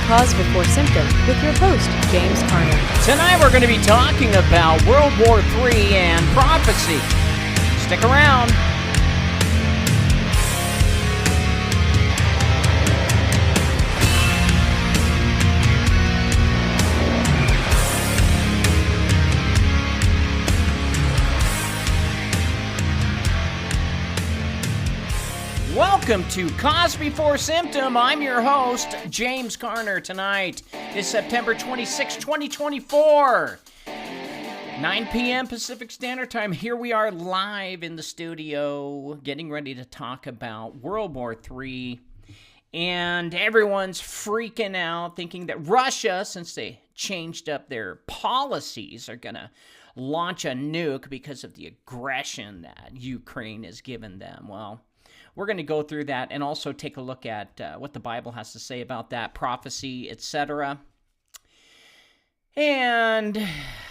Cause Before Symptom with your host, James Carner. Tonight we're going to be talking about World War III and prophecy. Stick around. Welcome to Cause Before Symptom. I'm your host, James Carner. Tonight is September 26, 2024. 9 p.m. Pacific Standard Time. Here we are live in the studio, getting ready to talk about World War III. And everyone's freaking out, thinking that Russia, since they changed up their policies, are going to launch a nuke because of the aggression that Ukraine has given them. Well, we're going to go through that and also take a look at what the Bible has to say about that, prophecy, etc. And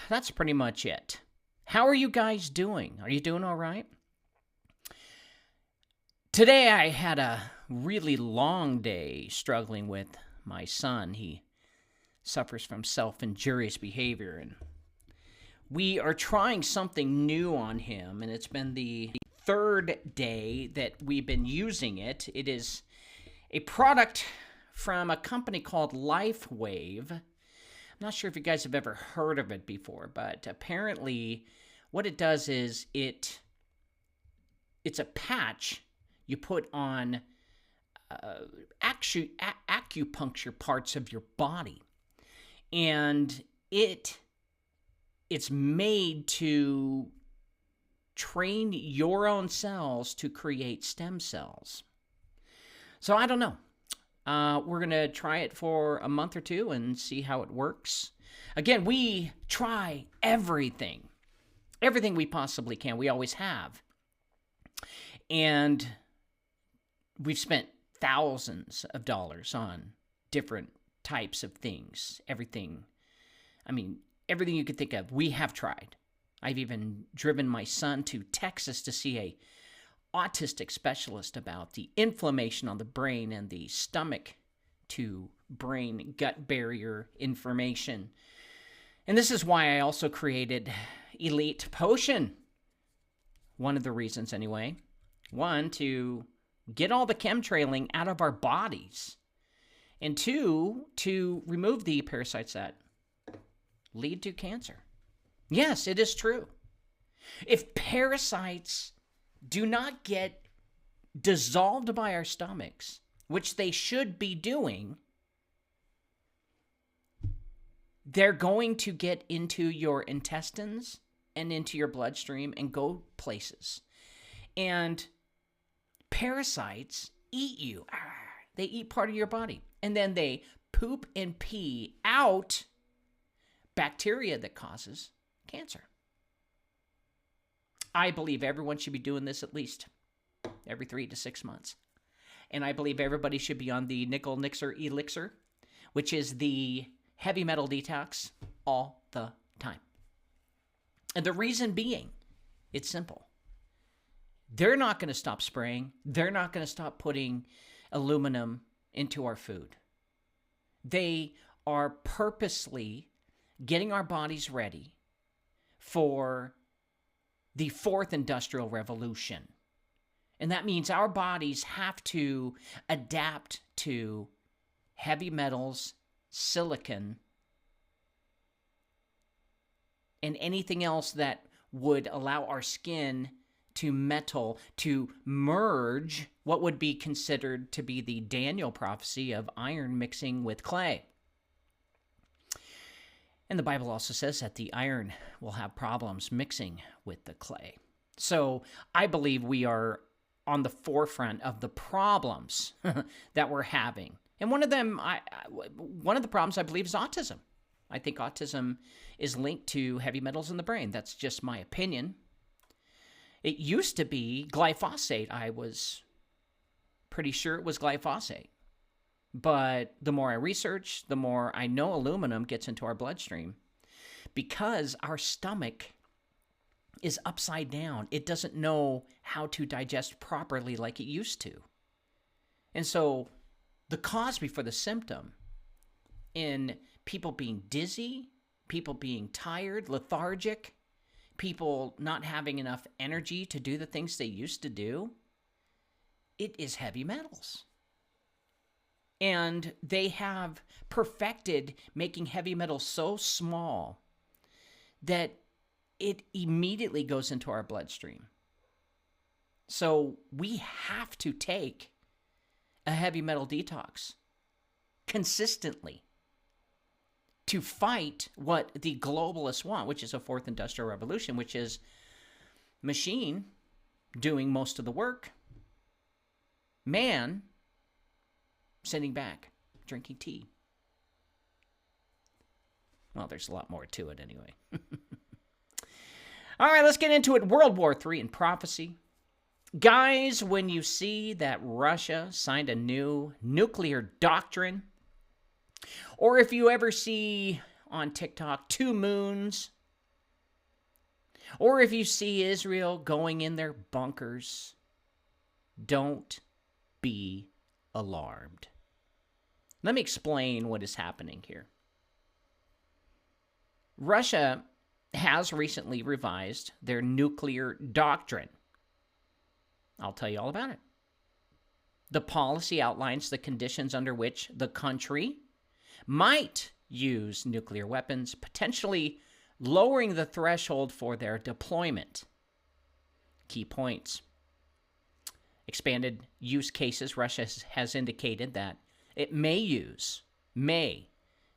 that's pretty much it. How are you guys doing? Are you doing all right? Today I had a really long day struggling with my son. He suffers from self-injurious behavior, and we are trying something new on him, and it's been the third day that we've been using it. It is a product from a company called LifeWave. I'm not sure if you guys have ever heard of it before, but apparently what it does is it's a patch you put on acupuncture parts of your body, and it's made to train your own cells to create stem cells. So I don't know. We're going to try it for a month or two and see how it works. Again, we try everything we possibly can. We always have. And we've spent thousands of dollars on different types of things. Everything you could think of, we have tried. I've even driven my son to Texas to see a autistic specialist about the inflammation on the brain and the stomach to brain gut barrier information. And this is why I also created Elite Potion. One of the reasons anyway. One, to get all the chemtrailing out of our bodies. And two, to remove the parasites that lead to cancer. Yes, it is true. If parasites do not get dissolved by our stomachs, which they should be doing, they're going to get into your intestines and into your bloodstream and go places. And parasites eat you. They eat part of your body. And then they poop and pee out bacteria that causes cancer. I believe everyone should be doing this at least every 3 to 6 months. And I believe everybody should be on the Nickel Nixer Elixir, which is the heavy metal detox, all the time. And the reason being, it's simple. They're not going to stop spraying. They're not going to stop putting aluminum into our food. They are purposely getting our bodies ready for the fourth industrial revolution. And that means our bodies have to adapt to heavy metals, silicon, and anything else that would allow our skin to metal, to merge what would be considered to be the Daniel prophecy of iron mixing with clay. And the Bible also says that the iron will have problems mixing with the clay. So I believe we are on the forefront of the problems that we're having. And one of the problems I believe is autism. I think autism is linked to heavy metals in the brain. That's just my opinion. It used to be glyphosate. I was pretty sure it was glyphosate. But the more I research, the more I know aluminum gets into our bloodstream. Because our stomach is upside down. It doesn't know how to digest properly like it used to. And so the cause before the symptom in people being dizzy, people being tired, lethargic, people not having enough energy to do the things they used to do. It is heavy metals. And they have perfected making heavy metals so small that it immediately goes into our bloodstream. So we have to take a heavy metal detox consistently to fight what the globalists want, which is a fourth industrial revolution, which is machine doing most of the work, man sitting back, drinking tea. Well, there's a lot more to it anyway. All right, let's get into it. World War III and prophecy. Guys, when you see that Russia signed a new nuclear doctrine, or if you ever see on TikTok 2 moons, or if you see Israel going in their bunkers, don't be alarmed. Let me explain what is happening here. Russia has recently revised their nuclear doctrine. I'll tell you all about it. The policy outlines the conditions under which the country might use nuclear weapons, potentially lowering the threshold for their deployment. Key points. Expanded use cases. Russia has indicated that it may use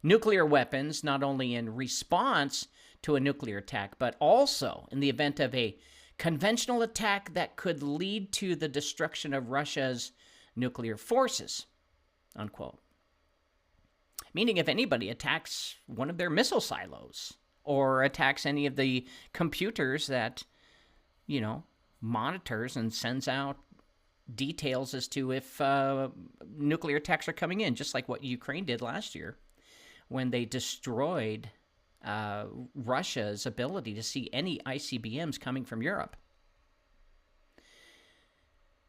nuclear weapons not only in response to a nuclear attack, but also in the event of a conventional attack that could lead to the destruction of Russia's nuclear forces, unquote. Meaning if anybody attacks one of their missile silos or attacks any of the computers that, monitors and sends out details as to if nuclear attacks are coming in, just like what Ukraine did last year when they destroyed Russia's ability to see any ICBMs coming from Europe.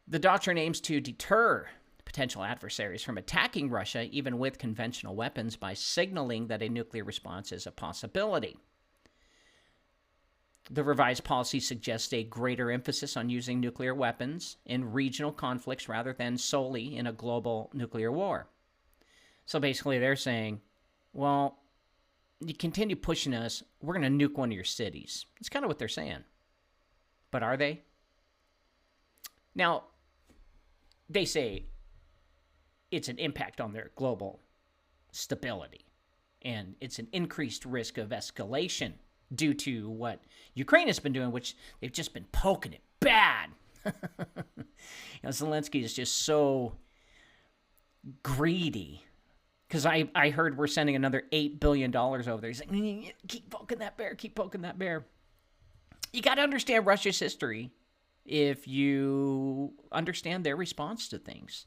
The doctrine aims to deter potential adversaries from attacking Russia, even with conventional weapons, by signaling that a nuclear response is a possibility. The revised policy suggests a greater emphasis on using nuclear weapons in regional conflicts rather than solely in a global nuclear war. So basically they're saying, well, you continue pushing us, we're going to nuke one of your cities. That's kind of what they're saying. But are they? Now, they say it's an impact on their global stability, and it's an increased risk of escalation due to what Ukraine has been doing, which they've just been poking it bad. Zelensky is just so greedy. Because I heard we're sending another $8 billion over there. He's like, keep poking that bear, keep poking that bear. You got to understand Russia's history if you understand their response to things.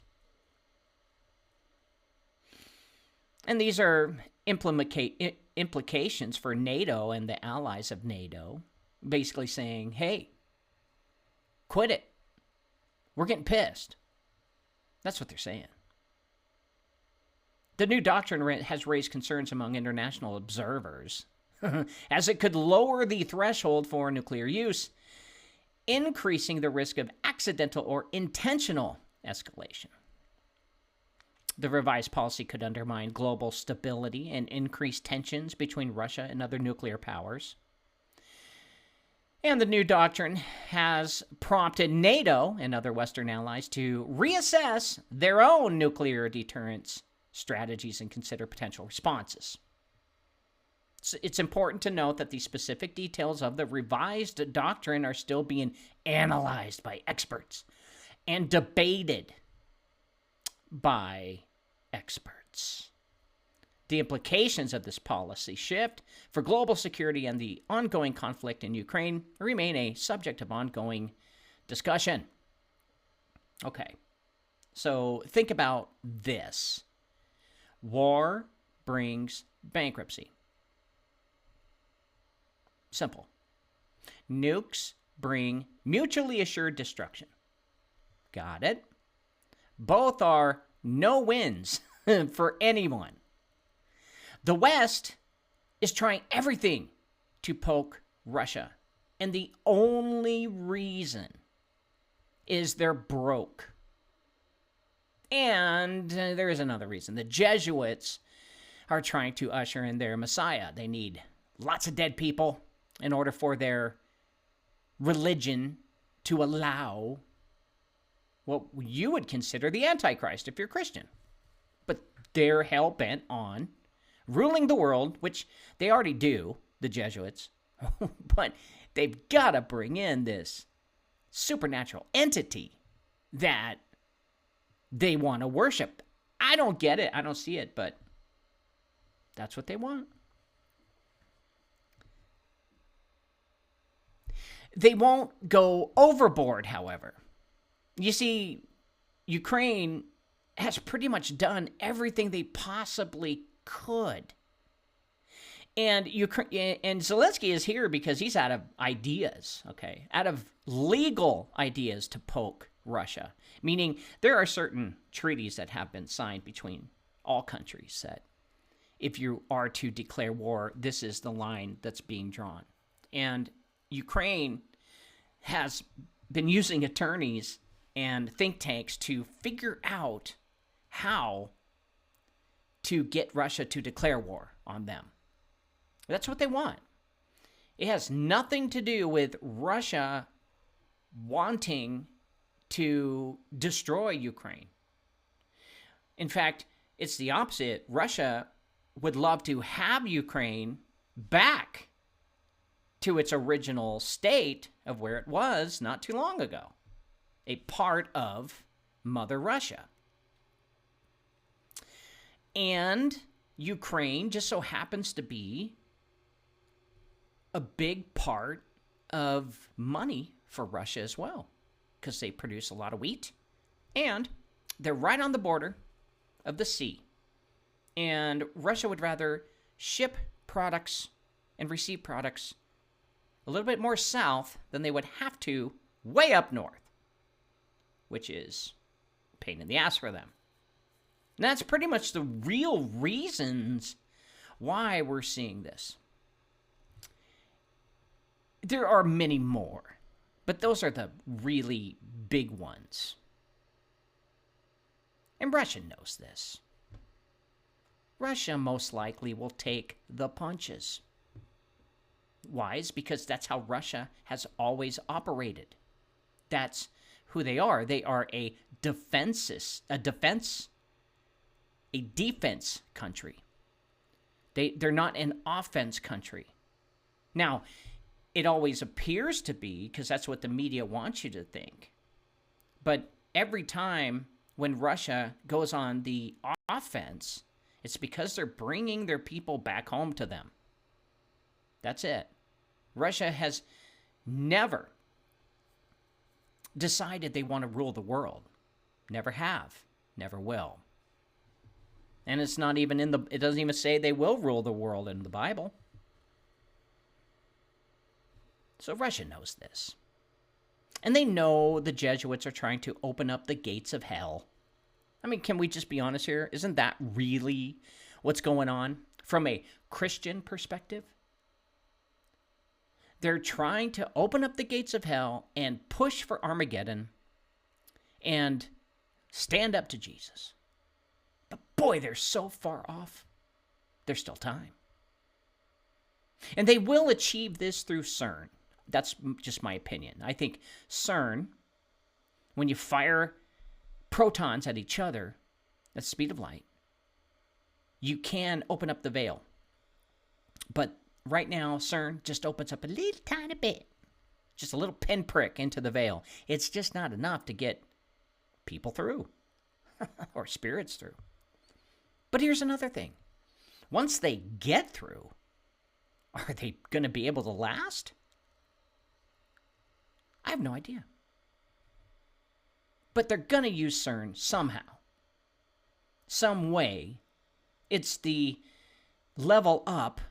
And these are implications for NATO and the allies of NATO, basically saying, hey, quit it. We're getting pissed. That's what they're saying. The new doctrine has raised concerns among international observers, as it could lower the threshold for nuclear use, increasing the risk of accidental or intentional escalation. The revised policy could undermine global stability and increase tensions between Russia and other nuclear powers. And the new doctrine has prompted NATO and other Western allies to reassess their own nuclear deterrence strategies and consider potential responses. It's important to note that the specific details of the revised doctrine are still being analyzed by experts and debated by experts. The implications of this policy shift for global security and the ongoing conflict in Ukraine remain a subject of ongoing discussion. Okay, so think about this. War brings bankruptcy. Simple. Nukes bring mutually assured destruction. Got it? Both are no wins for anyone. The West is trying everything to poke Russia. And the only reason is they're broke. And there is another reason. The Jesuits are trying to usher in their Messiah. They need lots of dead people in order for their religion to allow what you would consider the Antichrist if you're Christian. But they're hell-bent on ruling the world, which they already do, the Jesuits. But they've got to bring in this supernatural entity that they want to worship. I don't get it. I don't see it, but that's what they want. They won't go overboard, however. You see, Ukraine has pretty much done everything they possibly could. And Zelensky is here because he's out of ideas, okay? Out of legal ideas to poke Russia. Meaning there are certain treaties that have been signed between all countries that if you are to declare war, this is the line that's being drawn. And Ukraine has been using attorneys and think tanks to figure out how to get Russia to declare war on them. That's what they want. It has nothing to do with Russia wanting to destroy Ukraine. In fact, it's the opposite. Russia would love to have Ukraine back to its original state of where it was not too long ago, a part of Mother Russia. And Ukraine just so happens to be a big part of money for Russia as well, because they produce a lot of wheat, and they're right on the border of the sea. And Russia would rather ship products and receive products a little bit more south than they would have to way up north, which is a pain in the ass for them. And that's pretty much the real reasons why we're seeing this. There are many more, but those are the really big ones. And Russia knows this. Russia most likely will take the punches. Why? It's because that's how Russia has always operated. That's who they are. They are a defense country. They're not an offense country. Now, it always appears to be, because that's what the media wants you to think. But every time when Russia goes on the offense, it's because they're bringing their people back home to them. That's it. Russia has never decided they want to rule the world. Never have. Never will. And it's not even it doesn't even say they will rule the world in the Bible. So Russia knows this. And they know the Jesuits are trying to open up the gates of hell. I mean, can we just be honest here? Isn't that really what's going on from a Christian perspective? They're trying to open up the gates of hell and push for Armageddon and stand up to Jesus. But boy, they're so far off. There's still time. And they will achieve this through CERN. That's just my opinion. I think CERN, when you fire protons at each other at the speed of light, you can open up the veil. But right now, CERN just opens up a little tiny bit. Just a little pinprick into the veil. It's just not enough to get people through. Or spirits through. But here's another thing. Once they get through, are they going to be able to last? I have no idea. But they're going to use CERN somehow. Some way. It's the level up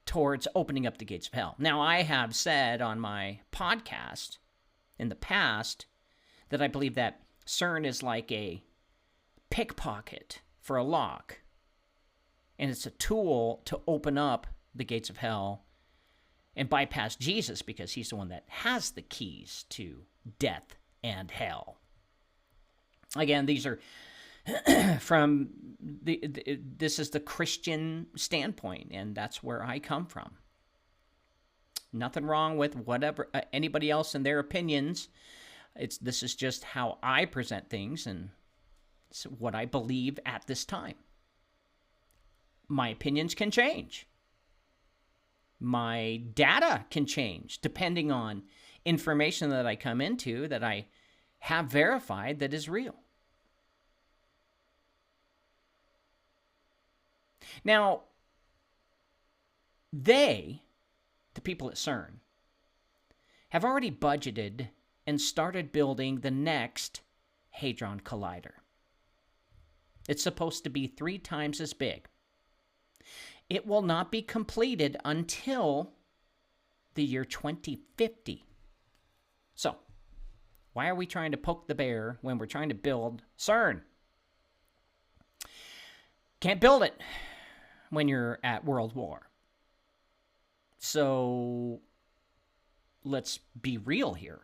towards opening up the gates of hell. Now, I have said on my podcast in the past that I believe that CERN is like a pickpocket for a lock. And it's a tool to open up the gates of hell and bypass Jesus because he's the one that has the keys to death and hell. Again, these are from this is the Christian standpoint, and that's where I come from. Nothing wrong with whatever anybody else and their opinions. This is just how I present things, and it's what I believe at this time. My opinions can change. My data can change depending on information that I come into that I have verified that is real. Now, the people at CERN, have already budgeted and started building the next Hadron Collider. It's supposed to be 3 times as big. It will not be completed until the year 2050. So, why are we trying to poke the bear when we're trying to build CERN? Can't build it when you're at World War. So, let's be real here.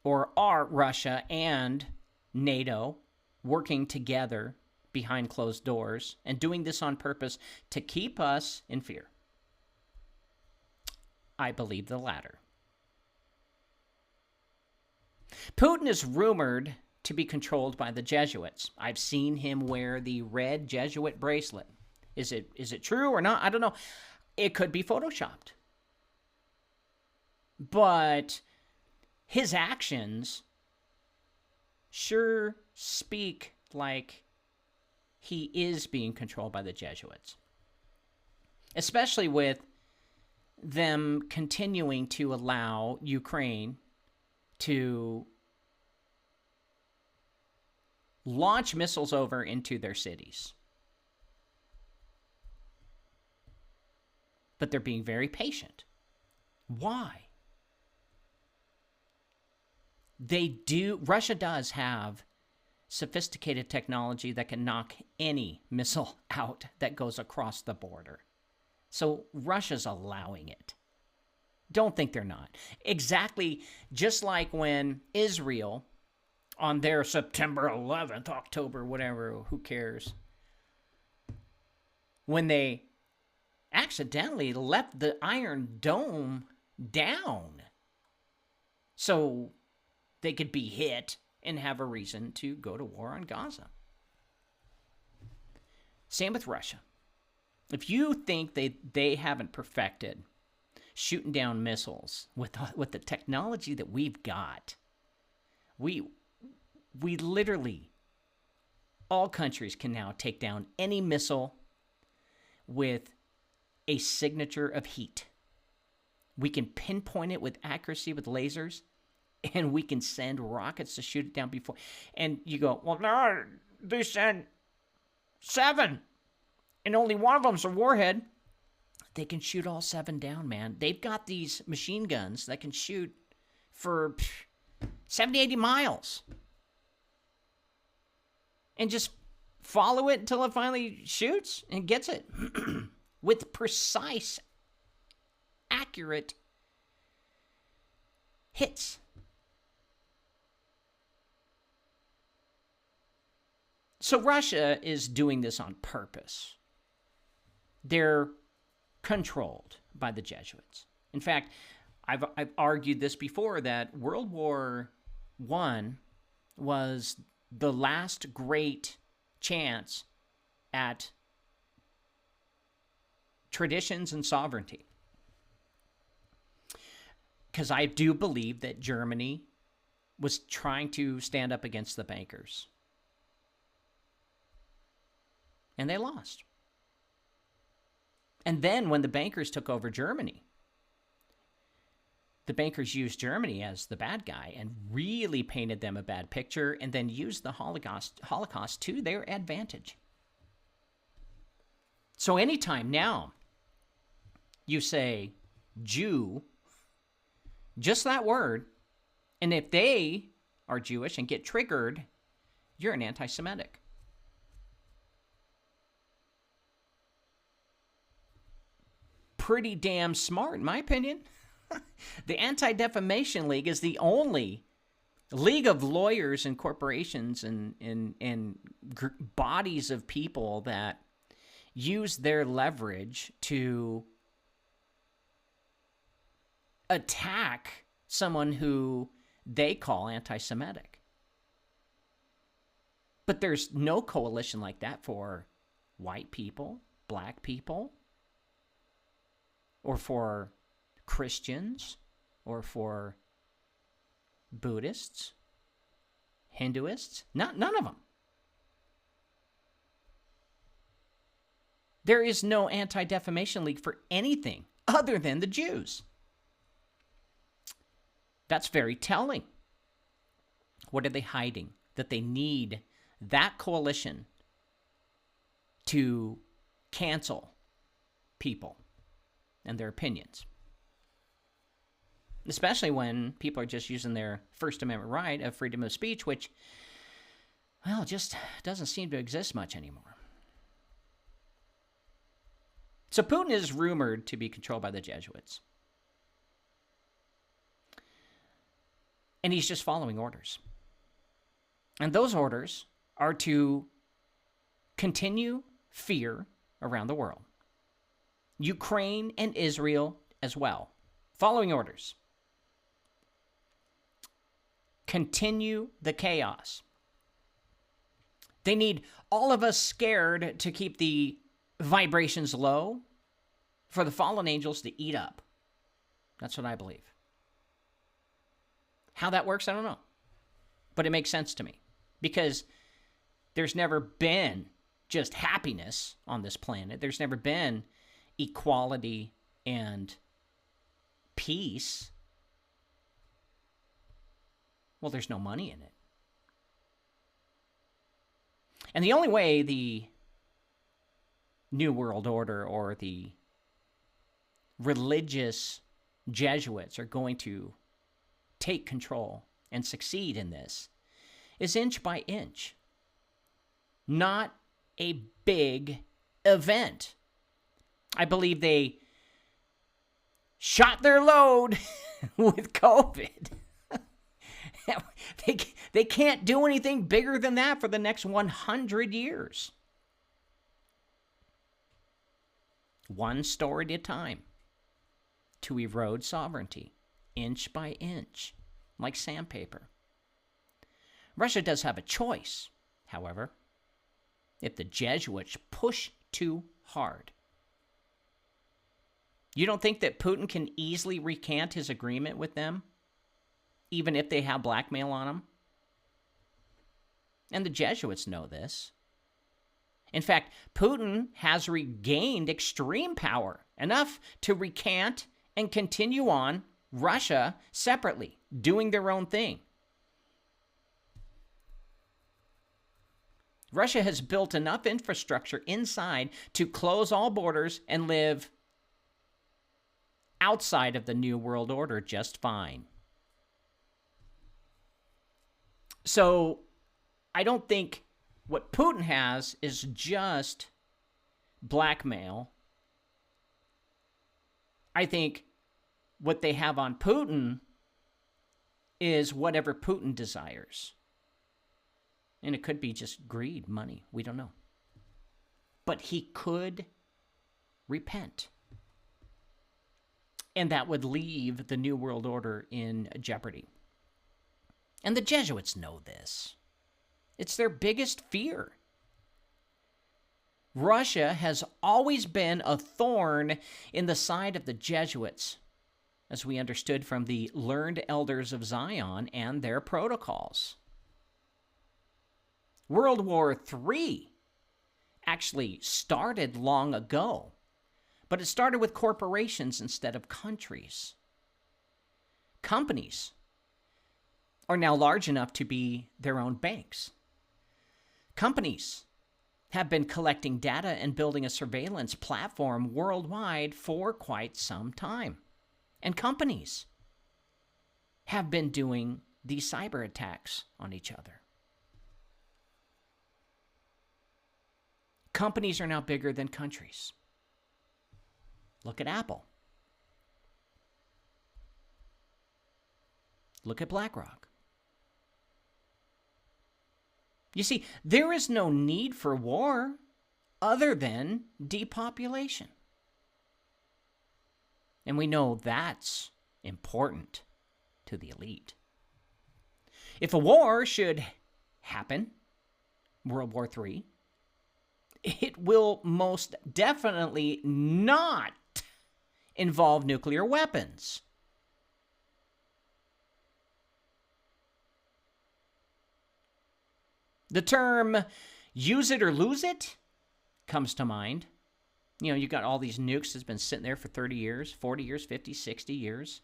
Are Russia and NATO working together behind closed doors and doing this on purpose to keep us in fear? I believe the latter. Putin is rumored to be controlled by the Jesuits. I've seen him wear the red Jesuit bracelet. Is it true or not? I don't know. It could be photoshopped. But his actions sure speak like he is being controlled by the Jesuits. Especially with them continuing to allow Ukraine to launch missiles over into their cities. But they're being very patient. Why? Russia does have sophisticated technology that can knock any missile out that goes across the border. So Russia's allowing it. Don't think they're not. Exactly just like when Israel, on their September 11th, October, whatever, who cares, when they accidentally left the Iron Dome down so they could be hit and have a reason to go to war on Gaza. Same with Russia. If you think they haven't perfected shooting down missiles with the technology that we've got, we literally, all countries can now take down any missile with a signature of heat. We can pinpoint it with accuracy with lasers, and we can send rockets to shoot it down before. And you go, well, no, they sent 7, and only one of them's a warhead. They can shoot all 7 down, man. They've got these machine guns that can shoot for 70, 80 miles. And just follow it until it finally shoots and gets it. With precise, accurate hits. So Russia is doing this on purpose. They're controlled by the Jesuits. In fact, I've argued this before, that World War I was the last great chance at traditions and sovereignty. Because I do believe that Germany was trying to stand up against the bankers. And they lost. And then when the bankers took over Germany, the bankers used Germany as the bad guy and really painted them a bad picture, and then used the Holocaust to their advantage. So anytime now you say Jew, just that word, and if they are Jewish and get triggered, you're an anti-Semitic. pretty damn smart, in my opinion. The Anti-Defamation League is the only league of lawyers and corporations and bodies of people that use their leverage to attack someone who they call anti-Semitic. But there's no coalition like that for white people, black people, or for Christians, or for Buddhists, Hinduists. None of them. There is no Anti-Defamation League for anything other than the Jews. That's very telling. What are they hiding? That they need that coalition to cancel people and their opinions. Especially when people are just using their First Amendment right of freedom of speech, which, well, just doesn't seem to exist much anymore. So Putin is rumored to be controlled by the Jesuits. And he's just following orders. And those orders are to continue fear around the world. Ukraine and Israel as well. Following orders. Continue the chaos. They need all of us scared to keep the vibrations low for the fallen angels to eat up. That's what I believe. How that works, I don't know. But it makes sense to me. Because there's never been just happiness on this planet. There's never been equality and peace. Well, there's no money in it. And the only way the New World Order or the religious Jesuits are going to take control and succeed in this is inch by inch. Not a big event. I believe they shot their load with COVID. They can't do anything bigger than that for the next 100 years. One story at a time to erode sovereignty, inch by inch, like sandpaper. Russia does have a choice, however, if the Jesuits push too hard. You don't think that Putin can easily recant his agreement with them, even if they have blackmail on him? And the Jesuits know this. In fact, Putin has regained extreme power, enough to recant and continue on Russia separately, doing their own thing. Russia has built enough infrastructure inside to close all borders and live outside of the New World Order just fine. So I don't think what Putin has is just blackmail. I think what they have on Putin is whatever Putin desires. And it could be just greed, money. We don't know. But he could repent. And that would leave the New World Order in jeopardy. And the Jesuits know this. It's their biggest fear. Russia has always been a thorn in the side of the Jesuits, as we understood from the learned elders of Zion and their protocols. World War III actually started long ago, but it started with corporations instead of countries. Companies are now large enough to be their own banks. Companies have been collecting data and building a surveillance platform worldwide for quite some time. And companies have been doing these cyber attacks on each other. Companies are now bigger than countries. Look at Apple. Look at BlackRock. You see, there is no need for war other than depopulation. And we know that's important to the elite. If a war should happen, World War III, it will most definitely not involve nuclear weapons. The term use it or lose it comes to mind. You know, you got all these nukes that's been sitting there for 30 years, 40 years, 50, 60 years.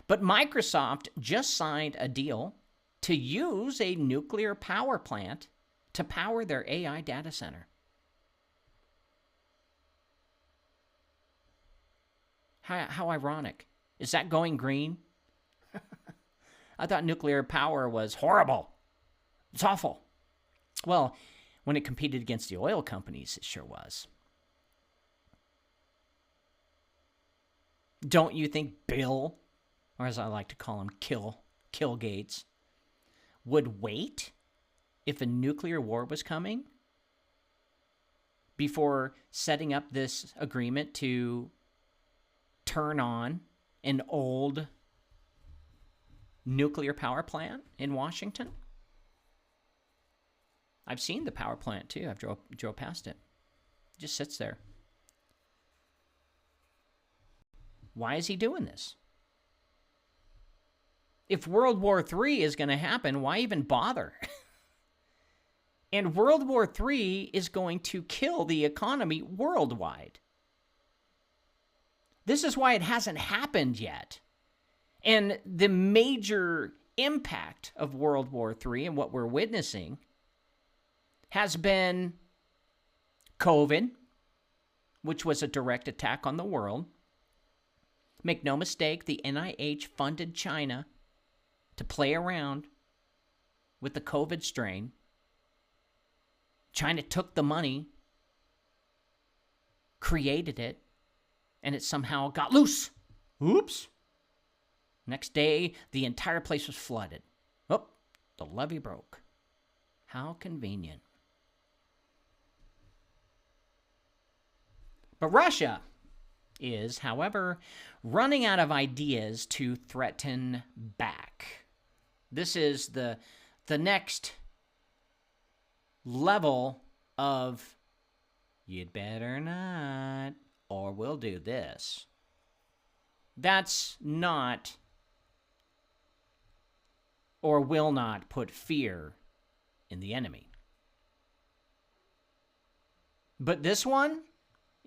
But Microsoft just signed a deal to use a nuclear power plant to power their AI data center. How ironic. Is that going green? I thought nuclear power was horrible. It's awful. Well, when it competed against the oil companies, it sure was. Don't you think Bill, or as I like to call him, Kill Gates, would wait if a nuclear war was coming before setting up this agreement to turn on an old nuclear power plant in Washington? I've seen the power plant too. I've drove past it. It just sits there. Why is he doing this? If World War III is going to happen, why even bother? And World War III is going to kill the economy worldwide. This is why it hasn't happened yet. And the major impact of World War III and what we're witnessing has been COVID, which was a direct attack on the world. Make no mistake, the NIH funded China to play around with the COVID strain. China took the money, created it, and it somehow got loose. Oops. Next day, the entire place was flooded. Oh, the levee broke. How convenient. But Russia is, however, running out of ideas to threaten back. This is the next level of, you'd better not, or we'll do this. That's not, or will not put fear in the enemy. But this one,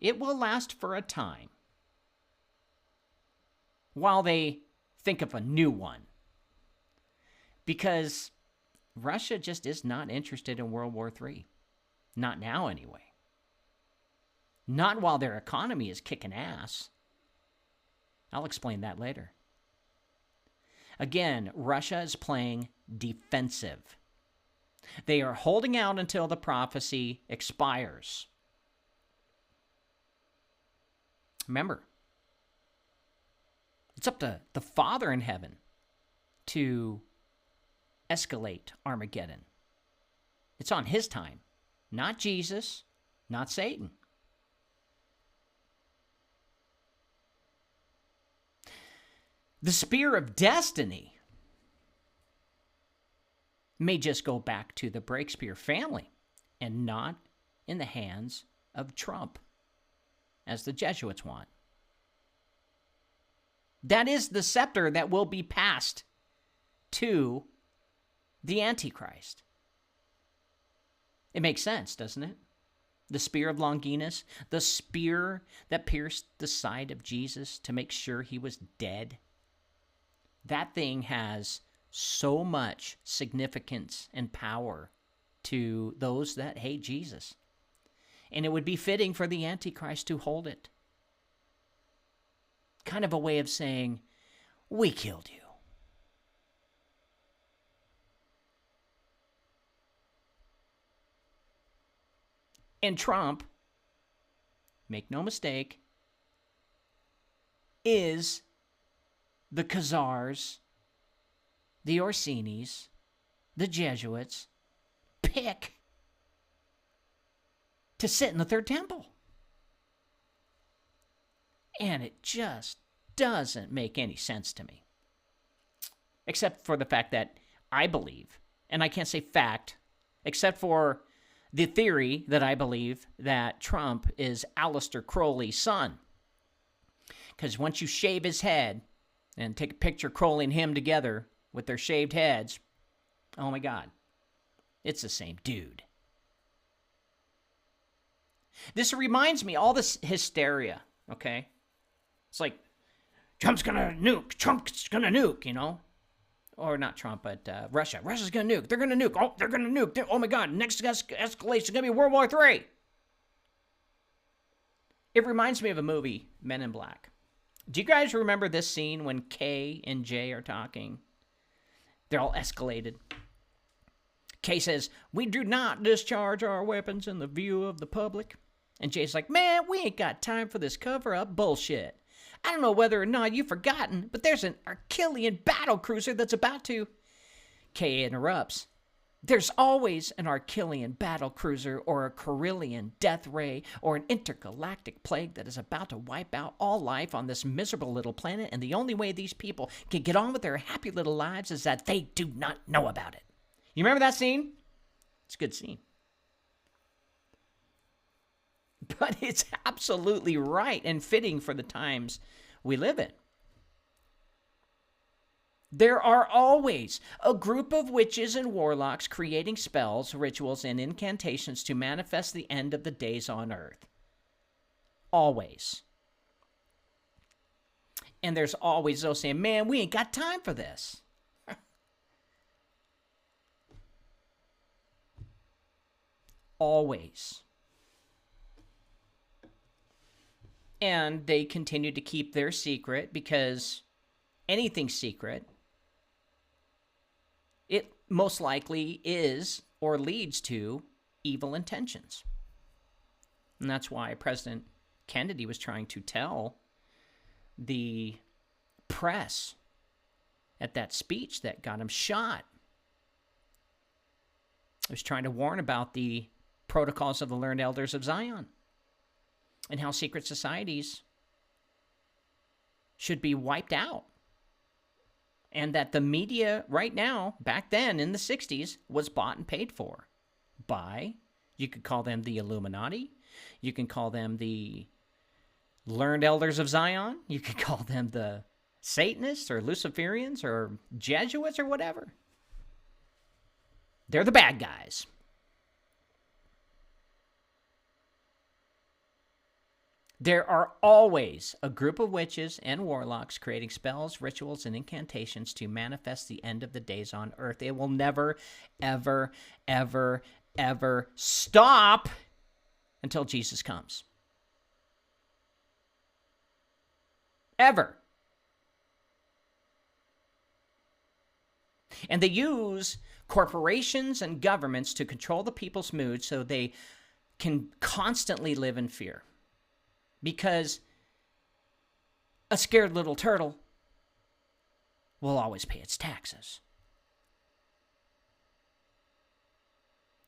it will last for a time while they think of a new one. Because Russia just is not interested in World War III. Not now, anyway. Not while their economy is kicking ass. I'll explain that later. Again, Russia is playing defensive. They are holding out until the prophecy expires. Remember, it's up to the Father in heaven to escalate Armageddon. It's on his time, not Jesus, not Satan. The spear of destiny may just go back to the Breakspear family and not in the hands of Trump, as the Jesuits want. That is the scepter that will be passed to the Antichrist. It makes sense, doesn't it? The spear of Longinus, the spear that pierced the side of Jesus to make sure he was dead. That thing has so much significance and power to those that hate Jesus. And it would be fitting for the Antichrist to hold it. Kind of a way of saying, we killed you. And Trump, make no mistake, is the Khazars, the Orsinis, the Jesuits pick to sit in the third temple. And it just doesn't make any sense to me. Except for the fact that I believe, and I can't say fact, except for the theory that I believe that Trump is Aleister Crowley's son. Because once you shave his head and take a picture of Crowley and him together with their shaved heads, oh my God, it's the same dude. This reminds me, all this hysteria, okay? It's like, Trump's gonna nuke, you know? Or not Trump, but Russia. Russia's gonna nuke. They're gonna nuke. Oh, they're gonna nuke. Oh my God, next escalation is gonna be World War III. It reminds me of a movie, Men in Black. Do you guys remember this scene when Kay and Jay are talking? They're all escalated. Kay says, "We do not discharge our weapons in the view of the public." And Jay's like, "Man, we ain't got time for this cover-up bullshit. I don't know whether or not you've forgotten, but there's an Archillian battlecruiser that's about to..." Kay interrupts. "There's always an Archillian battlecruiser or a Carillion death ray or an intergalactic plague that is about to wipe out all life on this miserable little planet, and the only way these people can get on with their happy little lives is that they do not know about it." You remember that scene? It's a good scene. But it's absolutely right and fitting for the times we live in. There are always a group of witches and warlocks creating spells, rituals, and incantations to manifest the end of the days on Earth. Always. And there's always those saying, "Man, we ain't got time for this." Always. And they continue to keep their secret because anything secret, it most likely is or leads to evil intentions. And that's why President Kennedy was trying to tell the press at that speech that got him shot. He was trying to warn about the protocols of the learned elders of Zion and how secret societies should be wiped out. And that the media right now, back then in the 60s, was bought and paid for by, you could call them the Illuminati, you can call them the learned elders of Zion, you could call them the Satanists or Luciferians or Jesuits or whatever. They're the bad guys. There are always a group of witches and warlocks creating spells, rituals, and incantations to manifest the end of the days on Earth. It will never, ever, ever, ever stop until Jesus comes. Ever. And they use corporations and governments to control the people's moods so they can constantly live in fear. Because a scared little turtle will always pay its taxes.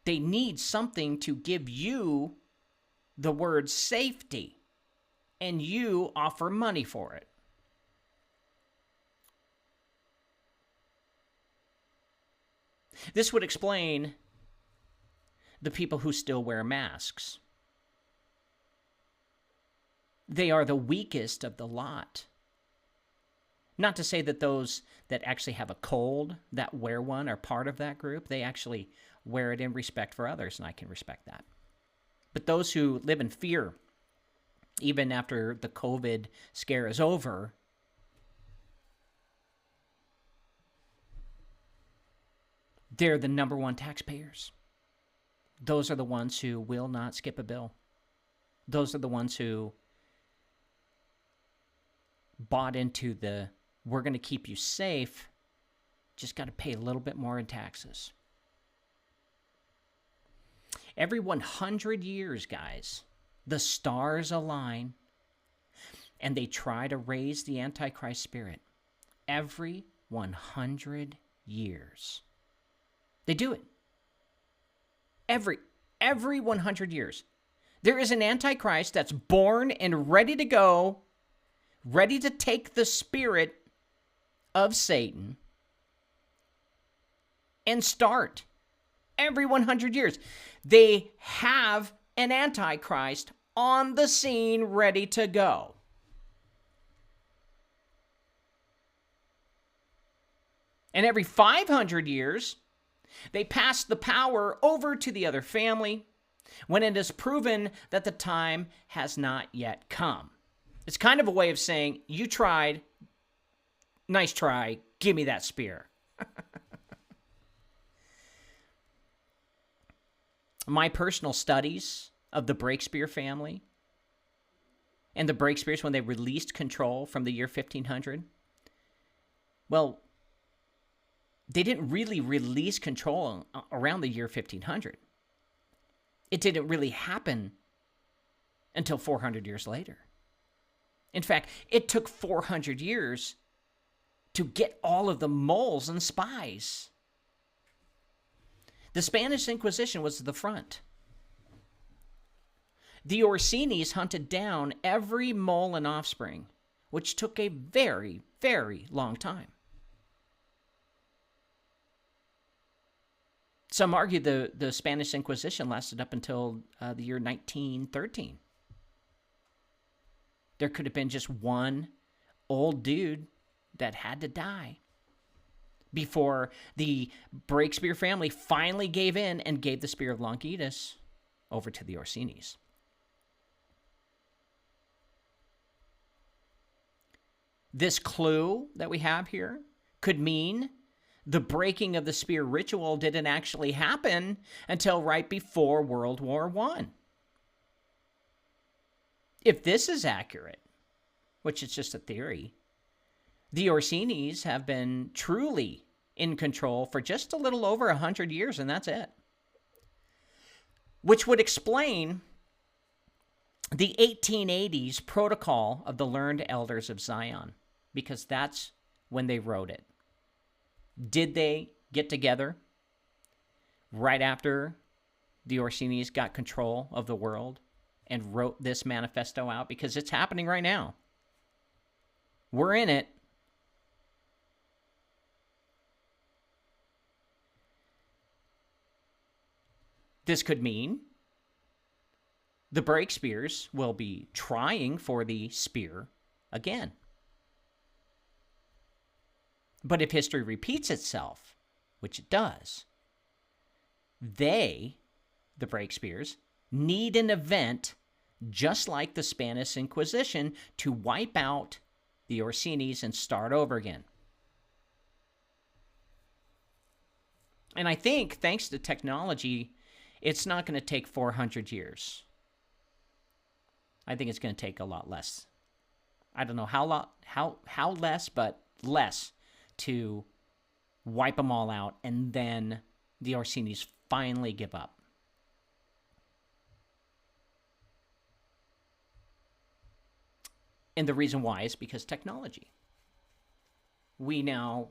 They need something to give you the word safety, and you offer money for it. This would explain the people who still wear masks. They are the weakest of the lot. Not to say that those that actually have a cold that wear one are part of that group. They actually wear it in respect for others, and I can respect that. But those who live in fear, even after the COVID scare is over, they're the number one taxpayers. Those are the ones who will not skip a bill. Those are the ones who bought into the, we're going to keep you safe, just got to pay a little bit more in taxes. Every 100 years, guys, the stars align and they try to raise the Antichrist spirit every 100 years. They do it. Every 100 years. There is an Antichrist that's born and ready to go, ready to take the spirit of Satan and start every 100 years. They have an Antichrist on the scene ready to go. And every 500 years, they pass the power over to the other family when it is proven that the time has not yet come. It's kind of a way of saying, you tried, nice try, give me that spear. My personal studies of the Breakspear family and the Breakspears when they released control from the year 1500, well, they didn't really release control around the year 1500. It didn't really happen until 400 years later. In fact, it took 400 years to get all of the moles and spies. The Spanish Inquisition was the front. The Orsinis hunted down every mole and offspring, which took a very, very long time. Some argue the Spanish Inquisition lasted up until the year 1913. There could have been just one old dude that had to die before the Breakspear family finally gave in and gave the spear of Longitus over to the Orsinis. This clue that we have here could mean the breaking of the spear ritual didn't actually happen until right before World War I. If this is accurate, which is just a theory, the Orsinis have been truly in control for just a little over 100 years, and that's it. Which would explain the 1880s protocol of the learned elders of Zion, because that's when they wrote it. Did they get together right after the Orsinis got control of the world and wrote this manifesto out? Because it's happening right now. We're in it. This could mean the Breakspears will be trying for the spear again. But if history repeats itself, which it does, they, the Breakspears, need an event just like the Spanish Inquisition to wipe out the Orsinis and start over again. And I think, thanks to technology, it's not going to take 400 years. I think it's going to take a lot less. I don't know how less, but less to wipe them all out, and then the Orsinis finally give up. And the reason why is because technology. We now,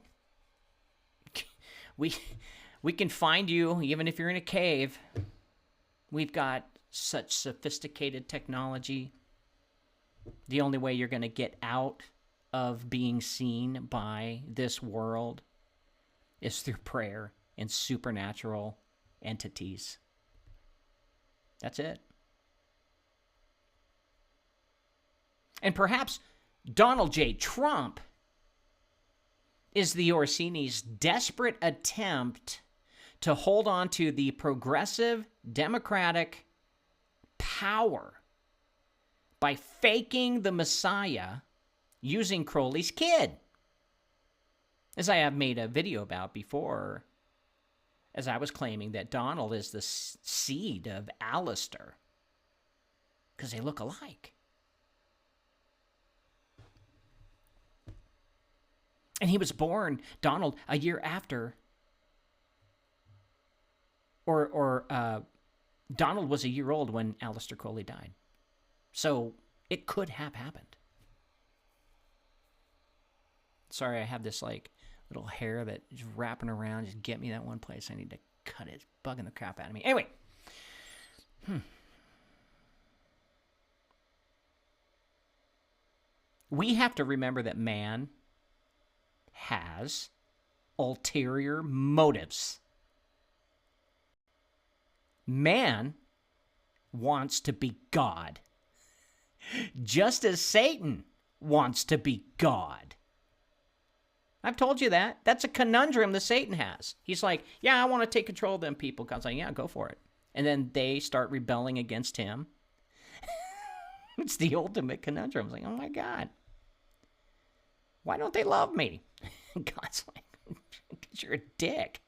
we can find you even if you're in a cave. We've got such sophisticated technology. The only way you're going to get out of being seen by this world is through prayer and supernatural entities. That's it. And perhaps Donald J. Trump is the Orsini's desperate attempt to hold on to the progressive democratic power by faking the Messiah using Crowley's kid. As I have made a video about before, as I was claiming that Donald is the seed of Alistair, because they look alike. And he was born, Donald, a year after, Donald was a year old when Aleister Crowley died. So it could have happened. Sorry, I have this like little hair that is wrapping around. Just get me that one place. I need to cut it. It's bugging the crap out of me. Anyway. We have to remember that man has ulterior motives. Man wants to be God, just as Satan wants to be God. I've told you that. That's a conundrum that Satan has. He's like, yeah, I want to take control of them people. God's like, yeah, go for it. And then they start rebelling against him. It's the ultimate conundrum. It's like, oh my God, why don't they love me? God's like, because you're a dick.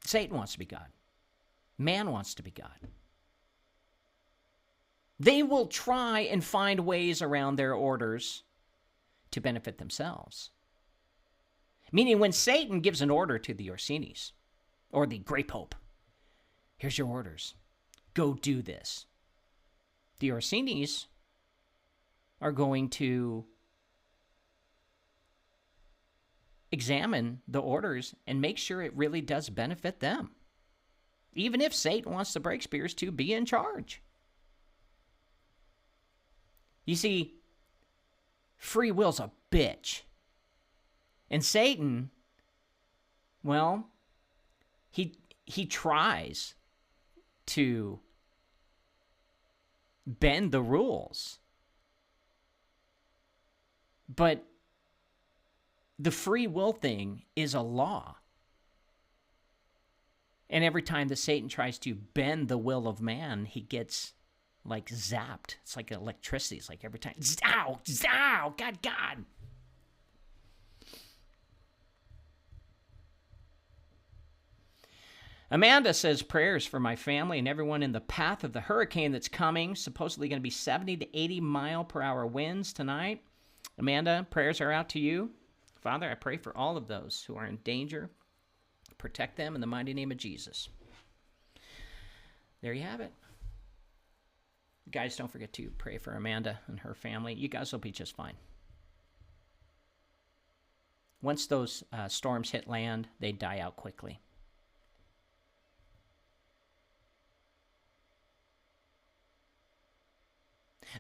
Satan wants to be God. Man wants to be God. They will try and find ways around their orders to benefit themselves. Meaning when Satan gives an order to the Orsinis or the Great Pope, here's your orders. Go do this. The Orsinis are going to examine the orders and make sure it really does benefit them. Even if Satan wants the Breakspears to be in charge. You see, free will's a bitch. And Satan, well, he tries to bend the rules. But the free will thing is a law. And every time that Satan tries to bend the will of man, he gets like zapped. It's like electricity. It's like every time, zow, zow, God. Amanda says, prayers for my family and everyone in the path of the hurricane that's coming. Supposedly going to be 70 to 80 mile per hour winds tonight. Amanda, prayers are out to you. Father, I pray for all of those who are in danger. Protect them in the mighty name of Jesus. There you have it. Guys, don't forget to pray for Amanda and her family. You guys will be just fine. Once those storms hit land, they die out quickly.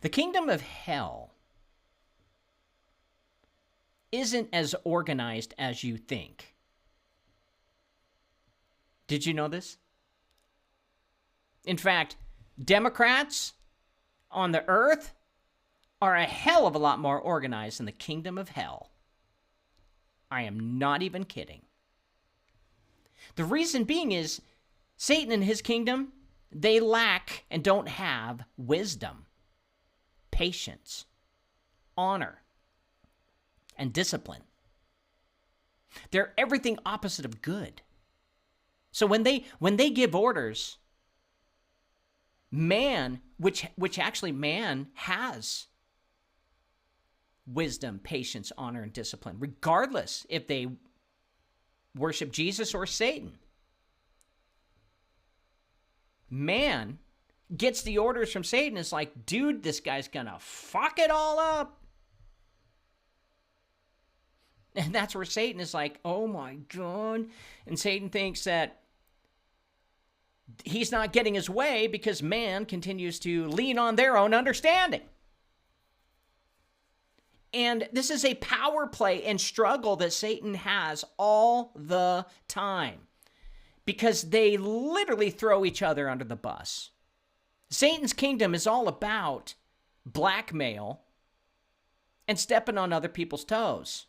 The kingdom of hell isn't as organized as you think. Did you know this? In fact, Democrats on the earth are a hell of a lot more organized than the kingdom of hell. I am not even kidding. The reason being is Satan and his kingdom, they lack and don't have wisdom, patience, honor, and discipline. They're everything opposite of good. So when they give orders, man, which actually man has wisdom, patience, honor, and discipline, regardless if they worship Jesus or Satan. Man gets the orders from Satan. It's like, dude, this guy's gonna fuck it all up. And that's where Satan is like, oh my God. And Satan thinks that he's not getting his way because man continues to lean on their own understanding. And this is a power play and struggle that Satan has all the time because they literally throw each other under the bus. Satan's kingdom is all about blackmail and stepping on other people's toes.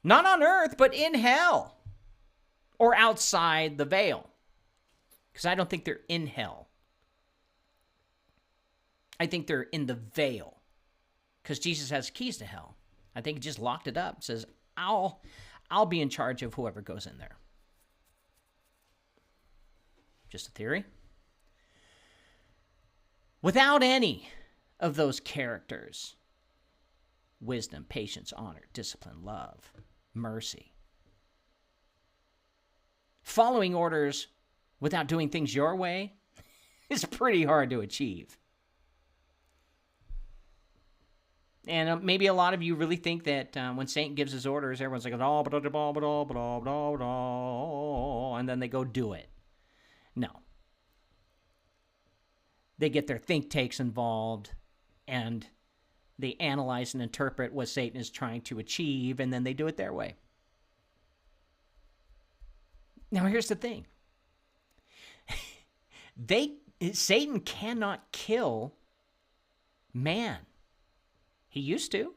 Not on earth, but in hell or outside the veil. Because I don't think they're in hell. I think they're in the veil. Because Jesus has keys to hell. I think he just locked it up. Says, I'll be in charge of whoever goes in there. Just a theory. Without any of those characters, wisdom, patience, honor, discipline, love, mercy, following orders without doing things your way is pretty hard to achieve. And maybe a lot of you really think that when Satan gives his orders, everyone's like, blah, blah, blah, blah, blah, blah, blah, and then they go do it. No. They get their think tanks involved, and they analyze and interpret what Satan is trying to achieve, and then they do it their way. Now, here's the thing. Satan cannot kill man. He used to.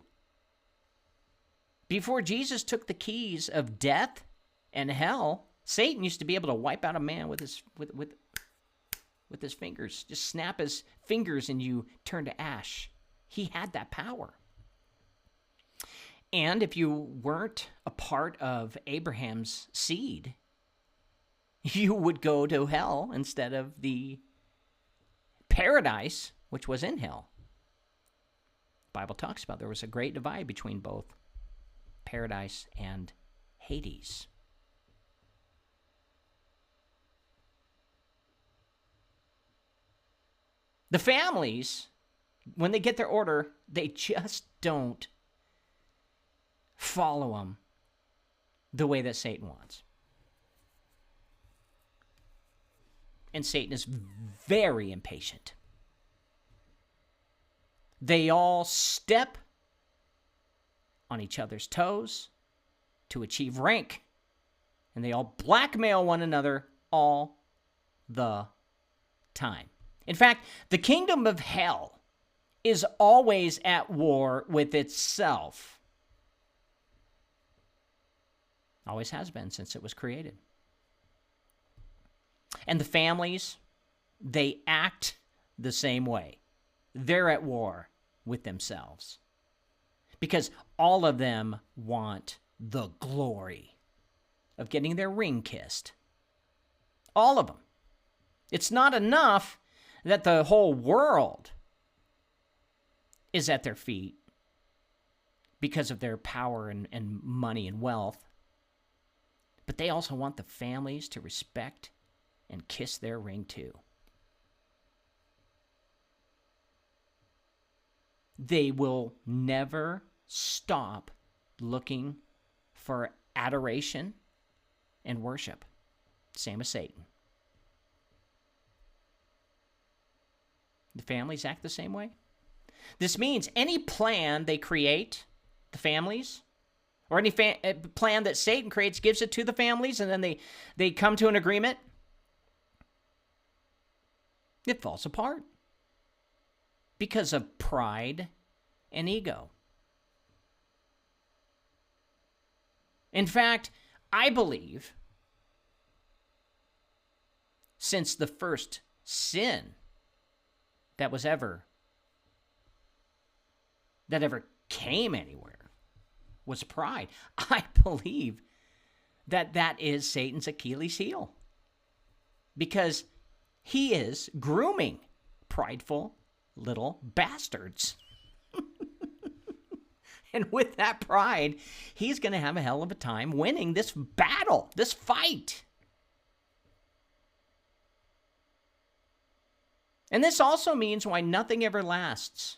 Before Jesus took the keys of death and hell, Satan used to be able to wipe out a man with his fingers. Just snap his fingers and you turn to ash. He had that power. And if you weren't a part of Abraham's seed, you would go to hell instead of the paradise, which was in hell. The Bible talks about there was a great divide between both paradise and Hades. The families, when they get their order, they just don't follow them the way that Satan wants. And Satan is very impatient. They all step on each other's toes to achieve rank. And they all blackmail one another all the time. In fact, the kingdom of hell is always at war with itself. Always has been since it was created. And the families, they act the same way. They're at war with themselves. Because all of them want the glory of getting their ring kissed. All of them. It's not enough that the whole world is at their feet because of their power and money and wealth. But they also want the families to respect and kiss their ring too. They will never stop looking for adoration and worship. Same as Satan. The families act the same way. This means any plan they create, the families, or any plan that Satan creates, gives it to the families, and then they come to an agreement, it falls apart because of pride and ego. In fact, I believe since the first sin that ever came anywhere was pride, I believe that is Satan's Achilles heel. Because he is grooming prideful little bastards. And with that pride, he's going to have a hell of a time winning this battle, this fight. And this also means why nothing ever lasts,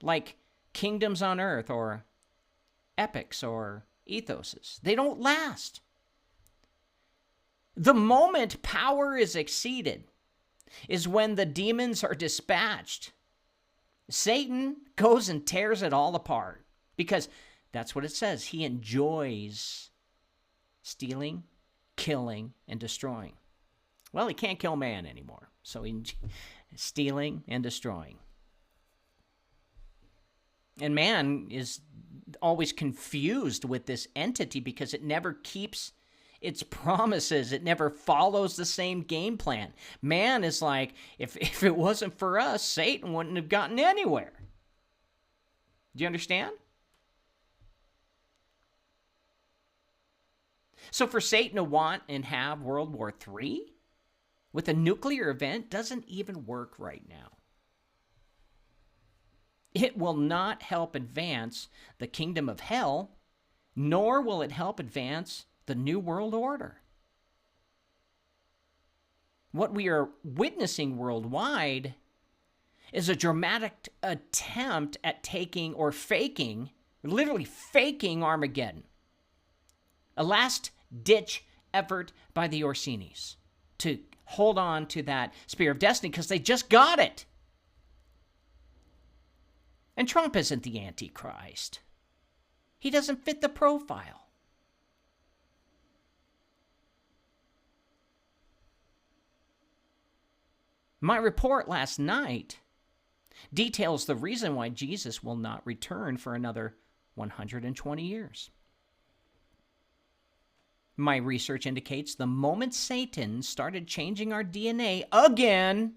like kingdoms on earth or epics or ethoses. They don't last. The moment power is exceeded is when the demons are dispatched. Satan goes and tears it all apart because that's what it says. He enjoys stealing, killing, and destroying. Well, he can't kill man anymore, so he's stealing and destroying. And man is always confused with this entity because it never keeps its promises. It never follows the same game plan. Man is like, if it wasn't for us, Satan wouldn't have gotten anywhere. Do you understand? So for Satan to want and have World War III with a nuclear event doesn't even work right now. It will not help advance the kingdom of hell, nor will it help advance the New World Order. What we are witnessing worldwide is a dramatic attempt at taking or faking, literally faking Armageddon. A last-ditch effort by the Orsinis to hold on to that spear of destiny because they just got it. And Trump isn't the Antichrist. He doesn't fit the profile. My report last night details the reason why Jesus will not return for another 120 years. My research indicates the moment Satan started changing our DNA again,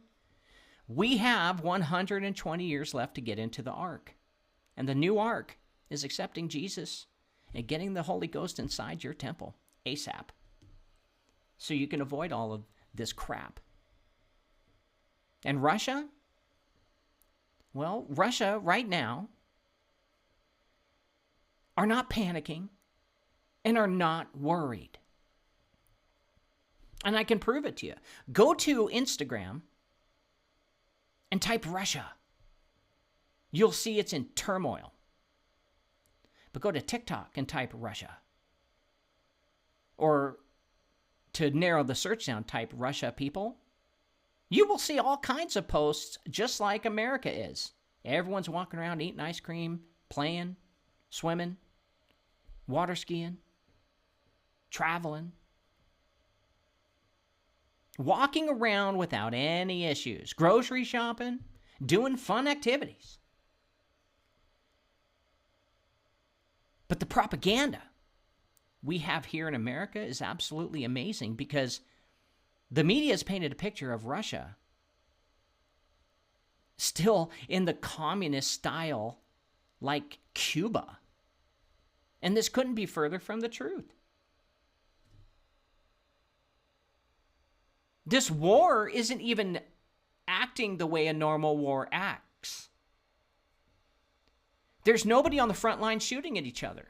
we have 120 years left to get into the ark. And the new ark is accepting Jesus and getting the Holy Ghost inside your temple ASAP. So you can avoid all of this crap. And Russia? Well, Russia right now are not panicking and are not worried. And I can prove it to you. Go to Instagram and type Russia. You'll see it's in turmoil. But go to TikTok and type Russia. Or to narrow the search down, type Russia people. You will see all kinds of posts just like America is. Everyone's walking around eating ice cream, playing, swimming, water skiing, traveling, walking around without any issues, grocery shopping, doing fun activities. But the propaganda we have here in America is absolutely amazing because the media has painted a picture of Russia still in the communist style like Cuba. And this couldn't be further from the truth. This war isn't even acting the way a normal war acts. There's nobody on the front line shooting at each other.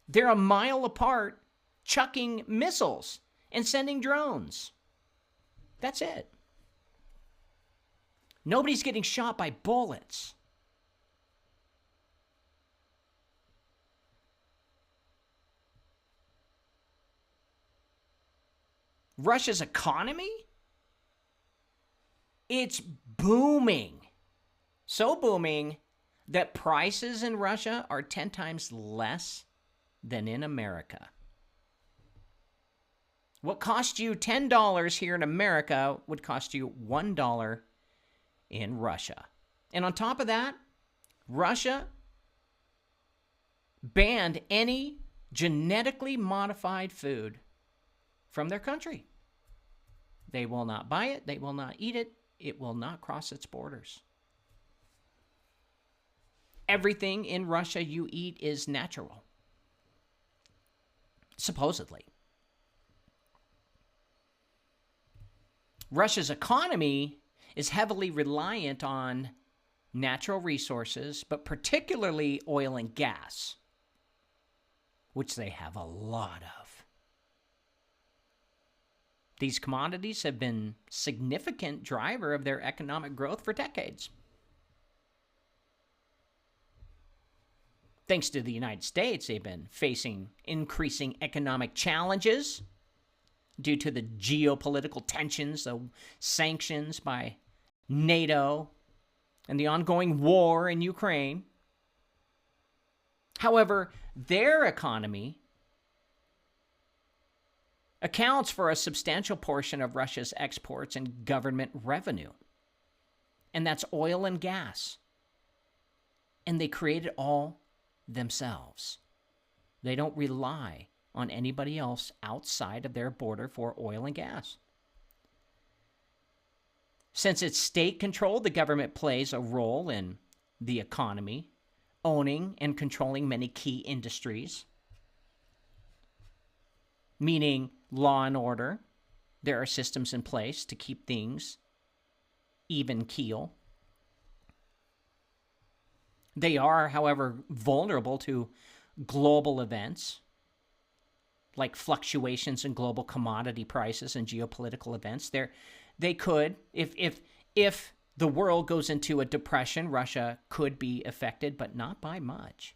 They're a mile apart, chucking missiles and sending drones. That's it. Nobody's getting shot by bullets. Russia's economy? It's booming. So booming that prices in Russia are 10 times less than in America. What cost you $10 here in America would cost you $1 in Russia. And on top of that, Russia banned any genetically modified food from their country. They will not buy it. They will not eat it. It will not cross its borders. Everything in Russia you eat is natural. Supposedly. Russia's economy is heavily reliant on natural resources, but particularly oil and gas, which they have a lot of. These commodities have been a significant driver of their economic growth for decades. Thanks to the United States, they've been facing increasing economic challenges due to the geopolitical tensions, the sanctions by NATO, and the ongoing war in Ukraine. However, their economy accounts for a substantial portion of Russia's exports and government revenue. And that's oil and gas. And they create it all themselves. They don't rely on anybody else outside of their border for oil and gas. Since it's state-controlled, the government plays a role in the economy, owning and controlling many key industries, meaning law and order. There are systems in place to keep things even keel. They are, however, vulnerable to global events like fluctuations in global commodity prices and geopolitical events. They could, if the world goes into a depression, Russia could be affected, but not by much.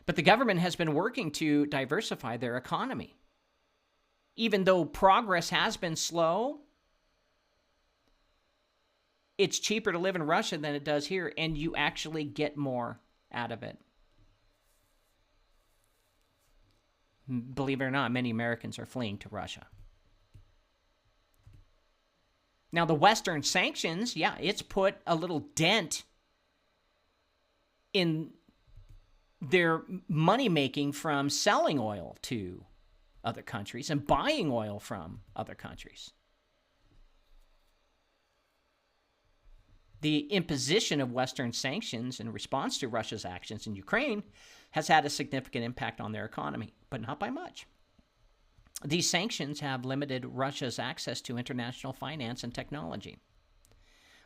But the government has been working to diversify their economy. Even though progress has been slow, it's cheaper to live in Russia than it does here, and you actually get more out of it. Believe it or not, many Americans are fleeing to Russia. Now, the Western sanctions, yeah, it's put a little dent in their money making from selling oil to other countries and buying oil from other countries. The imposition of Western sanctions in response to Russia's actions in Ukraine has had a significant impact on their economy, but not by much. These sanctions have limited Russia's access to international finance and technology.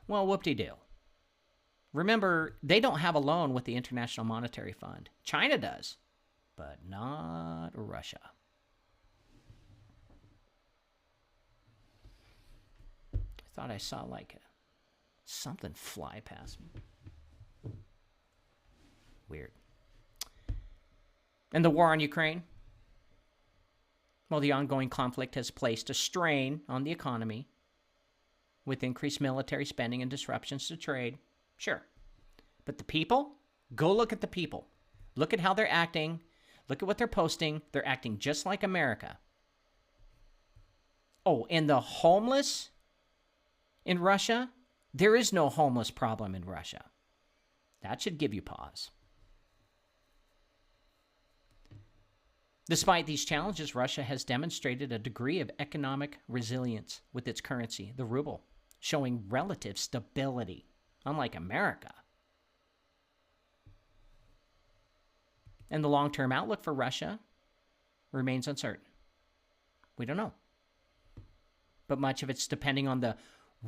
Well, whoop-de-doo. Remember, they don't have a loan with the International Monetary Fund. China does, but not Russia. I thought I saw something fly past me. Weird. And the war on Ukraine? Well, the ongoing conflict has placed a strain on the economy with increased military spending and disruptions to trade. Sure. But the people? Go look at the people. Look at how they're acting. Look at what they're posting. They're acting just like America. Oh, and the homeless in Russia? There is no homeless problem in Russia. That should give you pause. Despite these challenges, Russia has demonstrated a degree of economic resilience with its currency, the ruble, showing relative stability, unlike America. And the long-term outlook for Russia remains uncertain. We don't know. But much of it's depending on the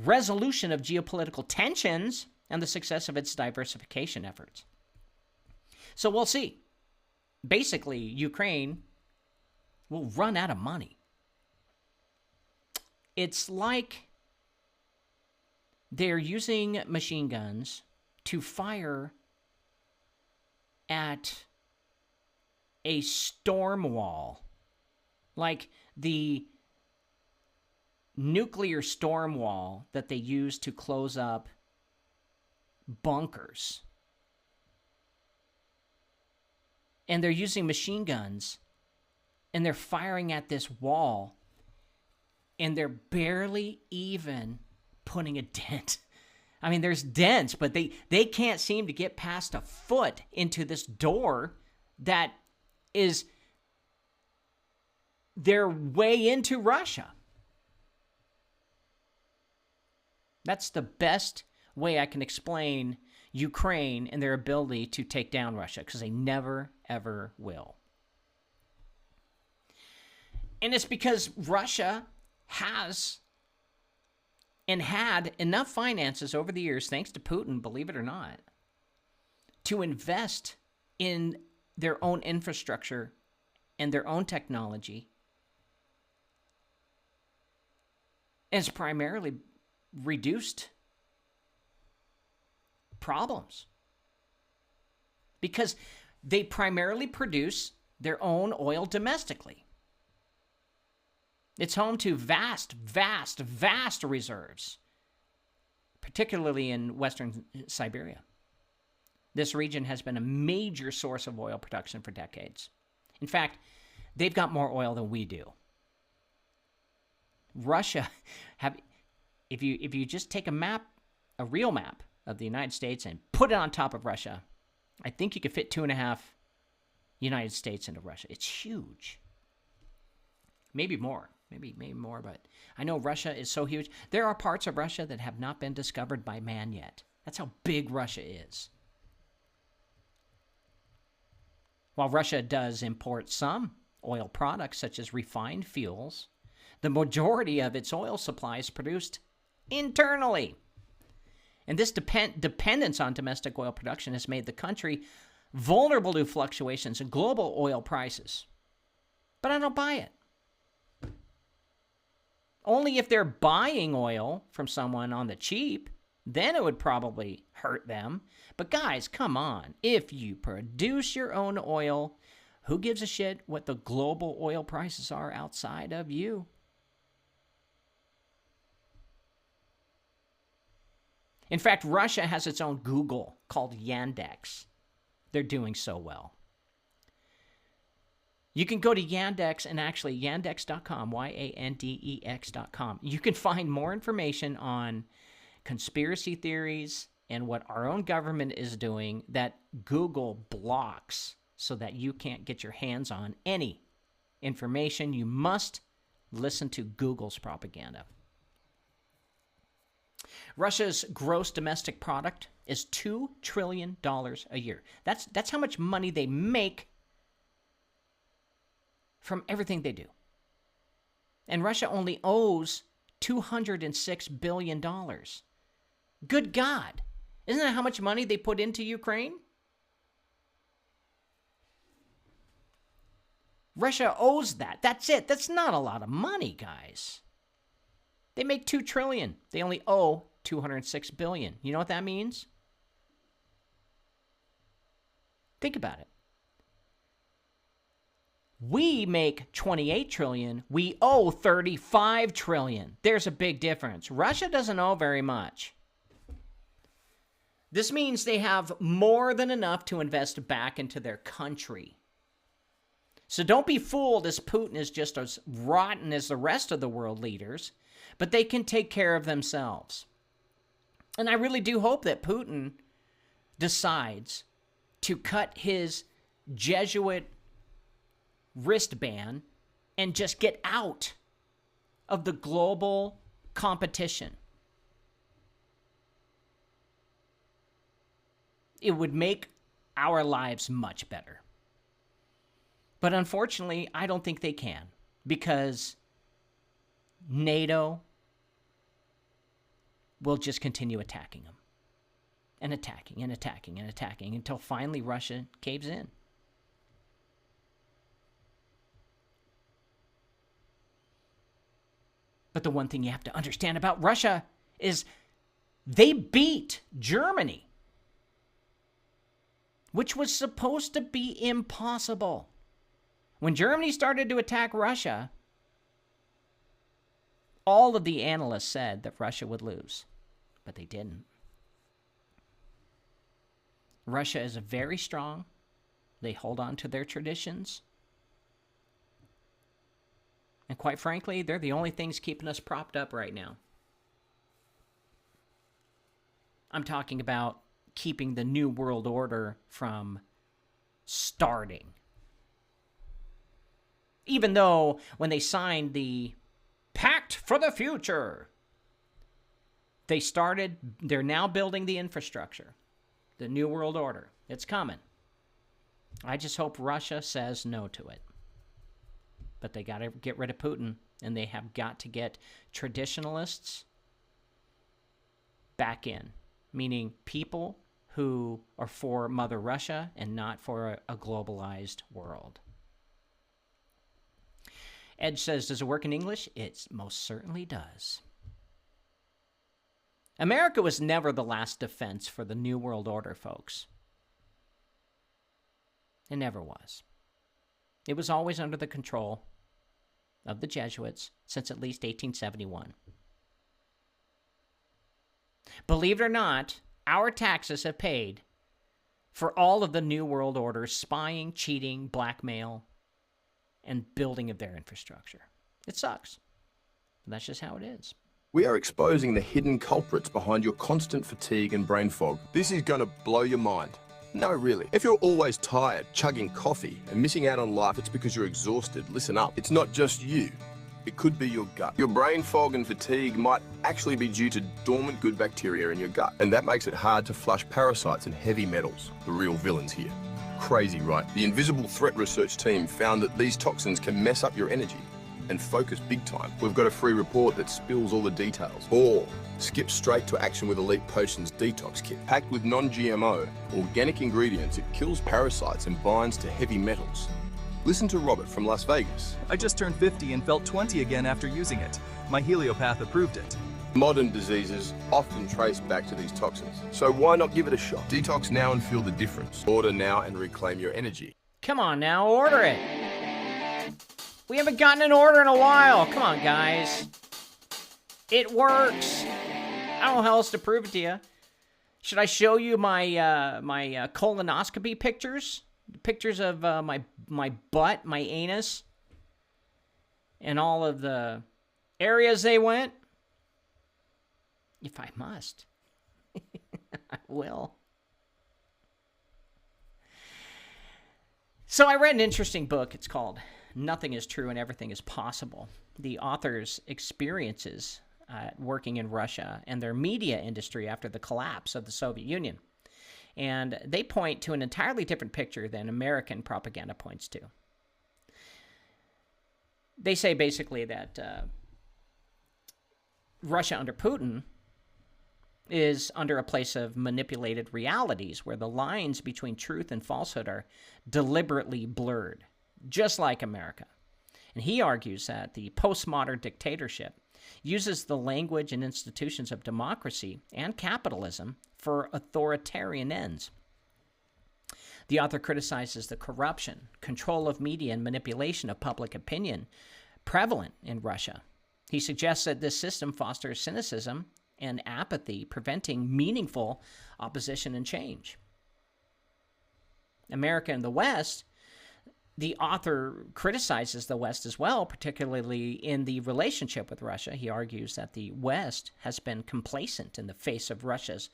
resolution of geopolitical tensions and the success of its diversification efforts. So we'll see. Basically, Ukraine will run out of money. It's like they're using machine guns to fire at a storm wall, like the nuclear storm wall that they use to close up bunkers. And they're using machine guns, and they're firing at this wall, and they're barely even putting a dent. I mean, there's dents, but they can't seem to get past a foot into this door that is their way into Russia. That's the best way I can explain Ukraine and their ability to take down Russia, because they never, ever will. And it's because Russia has and had enough finances over the years, thanks to Putin, believe it or not, to invest in their own infrastructure and their own technology. And it's primarily reduced problems because they primarily produce their own oil domestically. It's home to vast, vast, vast reserves, particularly in western Siberia. This region has been a major source of oil production for decades. In fact, they've got more oil than we do. Russia, if you just take a map, a real map of the United States and put it on top of Russia, I think you could fit 2.5 United States into Russia. It's huge. Maybe more. Maybe more, but I know Russia is so huge. There are parts of Russia that have not been discovered by man yet. That's how big Russia is. While Russia does import some oil products, such as refined fuels, the majority of its oil supply is produced internally. And this dependence on domestic oil production has made the country vulnerable to fluctuations in global oil prices. But I don't buy it. Only if they're buying oil from someone on the cheap, then it would probably hurt them. But guys, come on. If you produce your own oil, who gives a shit what the global oil prices are outside of you? In fact, Russia has its own Google called Yandex. They're doing so well. You can go to Yandex and actually yandex.com, Yandex.com. You can find more information on conspiracy theories and what our own government is doing that Google blocks so that you can't get your hands on any information. You must listen to Google's propaganda. Russia's gross domestic product is $2 trillion a year. That's how much money they make from everything they do. And Russia only owes $206 billion. Good God. Isn't that how much money they put into Ukraine? Russia owes that. That's it. That's not a lot of money, guys. They make $2 trillion. They only owe $206 billion. You know what that means? Think about it. We make $28 trillion. We owe $35 trillion. There's a big difference. Russia doesn't owe very much. This means they have more than enough to invest back into their country. So don't be fooled as Putin is just as rotten as the rest of the world leaders, but they can take care of themselves. And I really do hope that Putin decides to cut his Jesuit wristband and just get out of the global competition. It would make our lives much better. But unfortunately, I don't think they can, because NATO will just continue attacking them and attacking and attacking and attacking until finally Russia caves in. But the one thing you have to understand about Russia is they beat Germany, which was supposed to be impossible. When Germany started to attack Russia, all of the analysts said that Russia would lose, but they didn't. Russia is very strong. They hold on to their traditions. And quite frankly, they're the only things keeping us propped up right now. I'm talking about keeping the New World Order from starting. Even though when they signed the Pact for the Future, they're now building the infrastructure. The New World Order. It's coming. I just hope Russia says no to it. But they got to get rid of Putin, and they have got to get traditionalists back in, meaning people who are for Mother Russia and not for a globalized world. Ed says, does it work in English? It most certainly does. America was never the last defense for the New World Order, folks. It never was. It was always under the control of the Jesuits since at least 1871. Believe it or not, our taxes have paid for all of the New World Order's spying, cheating, blackmail, and building of their infrastructure. It sucks. But that's just how it is. We are exposing the hidden culprits behind your constant fatigue and brain fog. This is going to blow your mind. No, really. If you're always tired, chugging coffee, and missing out on life, it's because you're exhausted. Listen up. It's not just you. It could be your gut. Your brain fog and fatigue might actually be due to dormant good bacteria in your gut, and that makes it hard to flush parasites and heavy metals, the real villains here. Crazy, right? The Invisible Threat research team found that these toxins can mess up your energy and focus big time. We've got a free report that spills all the details. Or skip straight to action with Elite Potions Detox Kit. Packed with non-GMO, organic ingredients, it kills parasites and binds to heavy metals. Listen to Robert from Las Vegas. I just turned 50 and felt 20 again after using it. My heliopath approved it. Modern diseases often trace back to these toxins, so why not give it a shot? Detox now and feel the difference. Order now and reclaim your energy. Come on now, order it. We haven't gotten an order in a while. Come on, guys. It works. I don't know how else to prove it to you. Should I show you my my colonoscopy pictures? Pictures of my butt, my anus, and all of the areas they went? If I must. I will. So I read an interesting book. It's called Nothing is True and Everything is Possible. The author's experiences working in Russia and their media industry after the collapse of the Soviet Union. And they point to an entirely different picture than American propaganda points to. They say basically that Russia under Putin is under a place of manipulated realities where the lines between truth and falsehood are deliberately blurred, just like America. And he argues that the postmodern dictatorship uses the language and institutions of democracy and capitalism for authoritarian ends. The author criticizes the corruption, control of media, and manipulation of public opinion prevalent in Russia. He suggests that this system fosters cynicism and apathy, preventing meaningful opposition and change. America and the West, the author criticizes the West as well, particularly in the relationship with Russia. He argues that the West has been complacent in the face of Russia's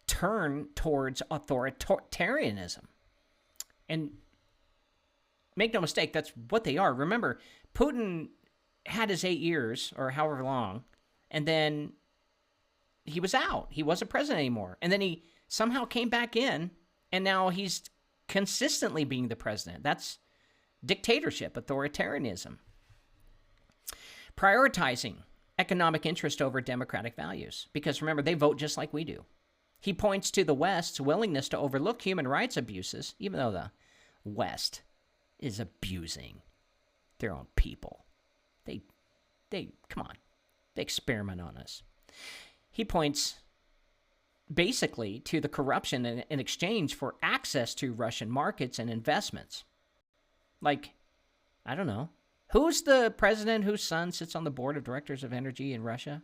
turn towards authoritarianism. And make no mistake, that's what they are. Remember, Putin had his 8 years, or however long, and then he was out. He wasn't president anymore. And then he somehow came back in, and now he's consistently being the president. That's dictatorship, authoritarianism. Prioritizing economic interest over democratic values. Because remember, they vote just like we do. He points to the West's willingness to overlook human rights abuses, even though the West is abusing their own people. They come on, they experiment on us. He points basically to the corruption in exchange for access to Russian markets and investments. Like, I don't know, who's the president whose son sits on the board of directors of energy in Russia?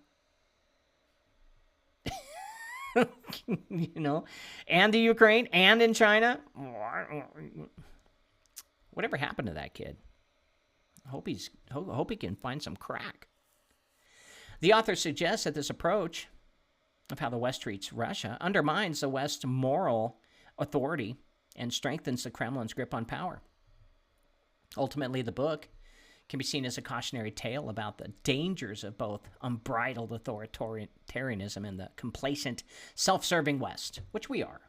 You know, and the Ukraine, and in China. Whatever happened to that kid? I hope he can find some crack. The author suggests that this approach of how the West treats Russia undermines the West's moral authority and strengthens the Kremlin's grip on power. Ultimately, the book can be seen as a cautionary tale about the dangers of both unbridled authoritarianism and the complacent, self-serving West, which we are.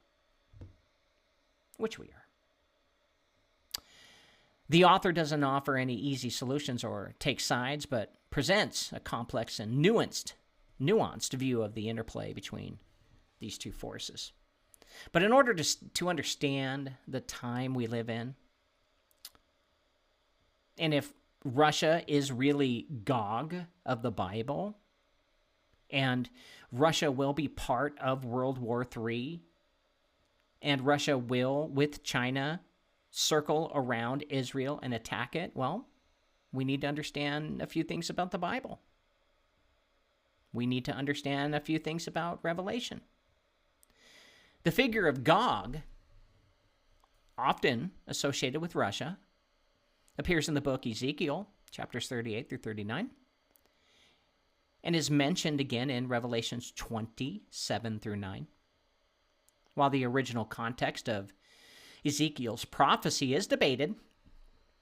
The author doesn't offer any easy solutions or take sides, but presents a complex and nuanced view of the interplay between these two forces. But in order to understand the time we live in, and if Russia is really Gog of the Bible, and Russia will be part of World War III, and Russia will, with China, circle around Israel and attack it, well, we need to understand a few things about the Bible. We need to understand a few things about Revelation. The figure of Gog, often associated with Russia, appears in the book Ezekiel, chapters 38 through 39, and is mentioned again in Revelations 27 through 9. While the original context of Ezekiel's prophecy is debated,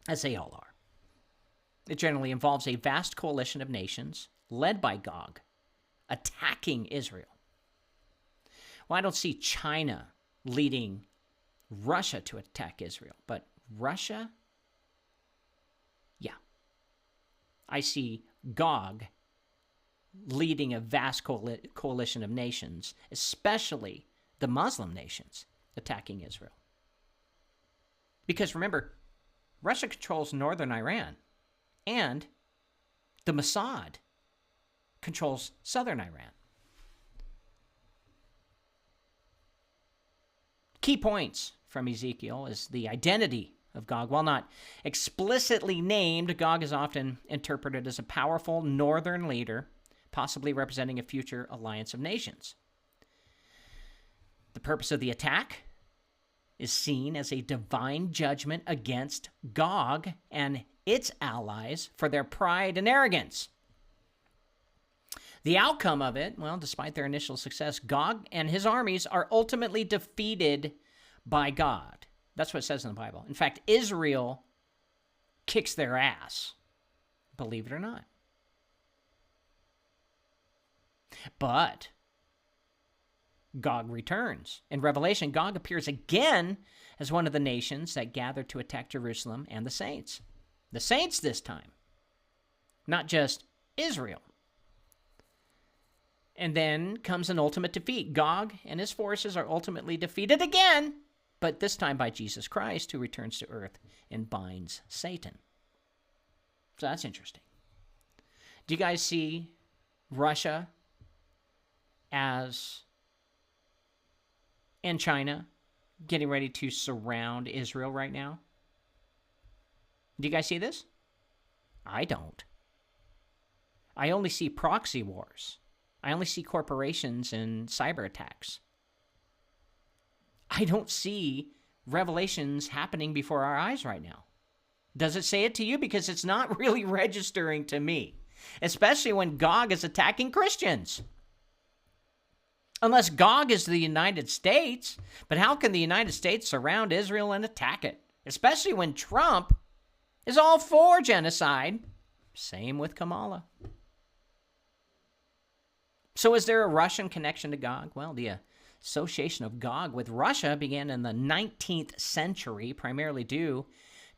as they all are, it generally involves a vast coalition of nations led by Gog attacking Israel. Well, I don't see China leading Russia to attack Israel, but Russia, yeah. I see Gog leading a vast coalition of nations, especially the Muslim nations, attacking Israel. Because remember, Russia controls northern Iran, and the Mossad controls southern Iran. Key points from Ezekiel is the identity of Gog. While not explicitly named, Gog is often interpreted as a powerful northern leader, possibly representing a future alliance of nations. The purpose of the attack is seen as a divine judgment against Gog and its allies for their pride and arrogance. The outcome of it, well, despite their initial success, Gog and his armies are ultimately defeated by God. That's what it says in the Bible. In fact, Israel kicks their ass, believe it or not. But Gog returns. In Revelation, Gog appears again as one of the nations that gathered to attack Jerusalem and the saints. The saints this time, not just Israel. And then comes an ultimate defeat. Gog and his forces are ultimately defeated again, but this time by Jesus Christ, who returns to earth and binds Satan. So that's interesting. Do you guys see Russia and China getting ready to surround Israel right now? Do you guys see this? I don't. I only see proxy wars. I only see corporations and cyber attacks. I don't see revelations happening before our eyes right now. Does it say it to you? Because it's not really registering to me, especially when Gog is attacking Christians. Unless Gog is the United States, but how can the United States surround Israel and attack it? Especially when Trump is all for genocide. Same with Kamala. So is there a Russian connection to Gog? Well, the association of Gog with Russia began in the 19th century, primarily due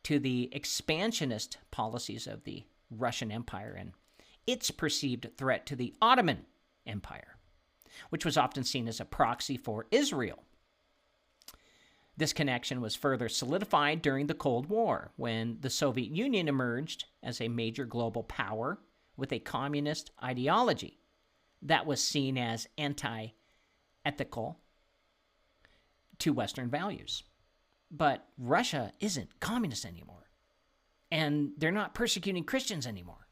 to the expansionist policies of the Russian Empire and its perceived threat to the Ottoman Empire, which was often seen as a proxy for Israel. This connection was further solidified during the Cold War, when the Soviet Union emerged as a major global power with a communist ideology that was seen as anti-ethical to Western values. But Russia isn't communist anymore, and they're not persecuting Christians anymore.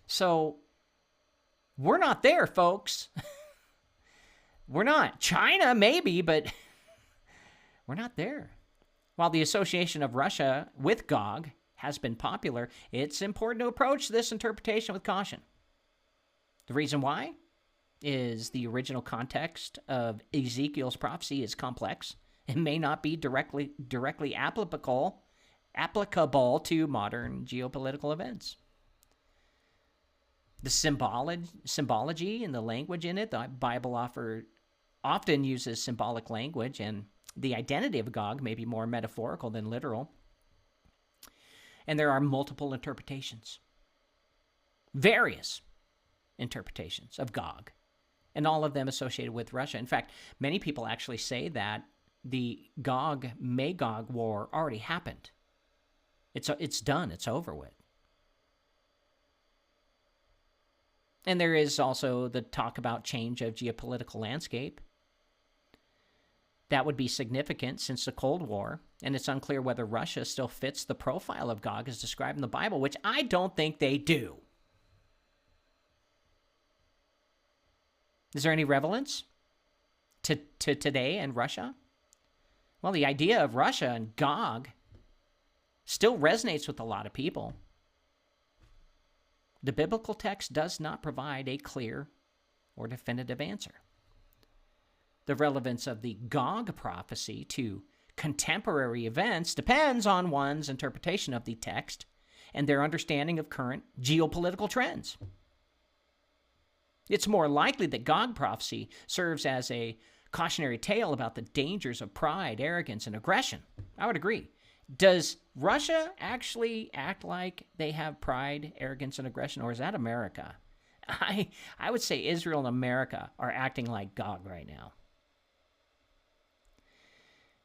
So we're not there, folks. We're not. China, maybe, but we're not there. While the association of Russia with Gog has been popular, it's important to approach this interpretation with caution. The reason why is the original context of Ezekiel's prophecy is complex and may not be directly applicable to modern geopolitical events. The symbology and the language in it, the Bible often uses symbolic language, and the identity of Gog may be more metaphorical than literal. And there are multiple interpretations, various interpretations of Gog, and all of them associated with Russia. In fact, many people actually say that the Gog-Magog war already happened. It's done. It's over with. And there is also the talk about change of geopolitical landscape. That would be significant since the Cold War, and it's unclear whether Russia still fits the profile of Gog as described in the Bible, which I don't think they do. Is there any relevance to today and Russia? Well, the idea of Russia and Gog still resonates with a lot of people. The biblical text does not provide a clear or definitive answer. The relevance of the Gog prophecy to contemporary events depends on one's interpretation of the text and their understanding of current geopolitical trends. It's more likely that Gog prophecy serves as a cautionary tale about the dangers of pride, arrogance, and aggression. I would agree. Does Russia actually act like they have pride, arrogance, and aggression, or is that America? I would say Israel and America are acting like Gog right now.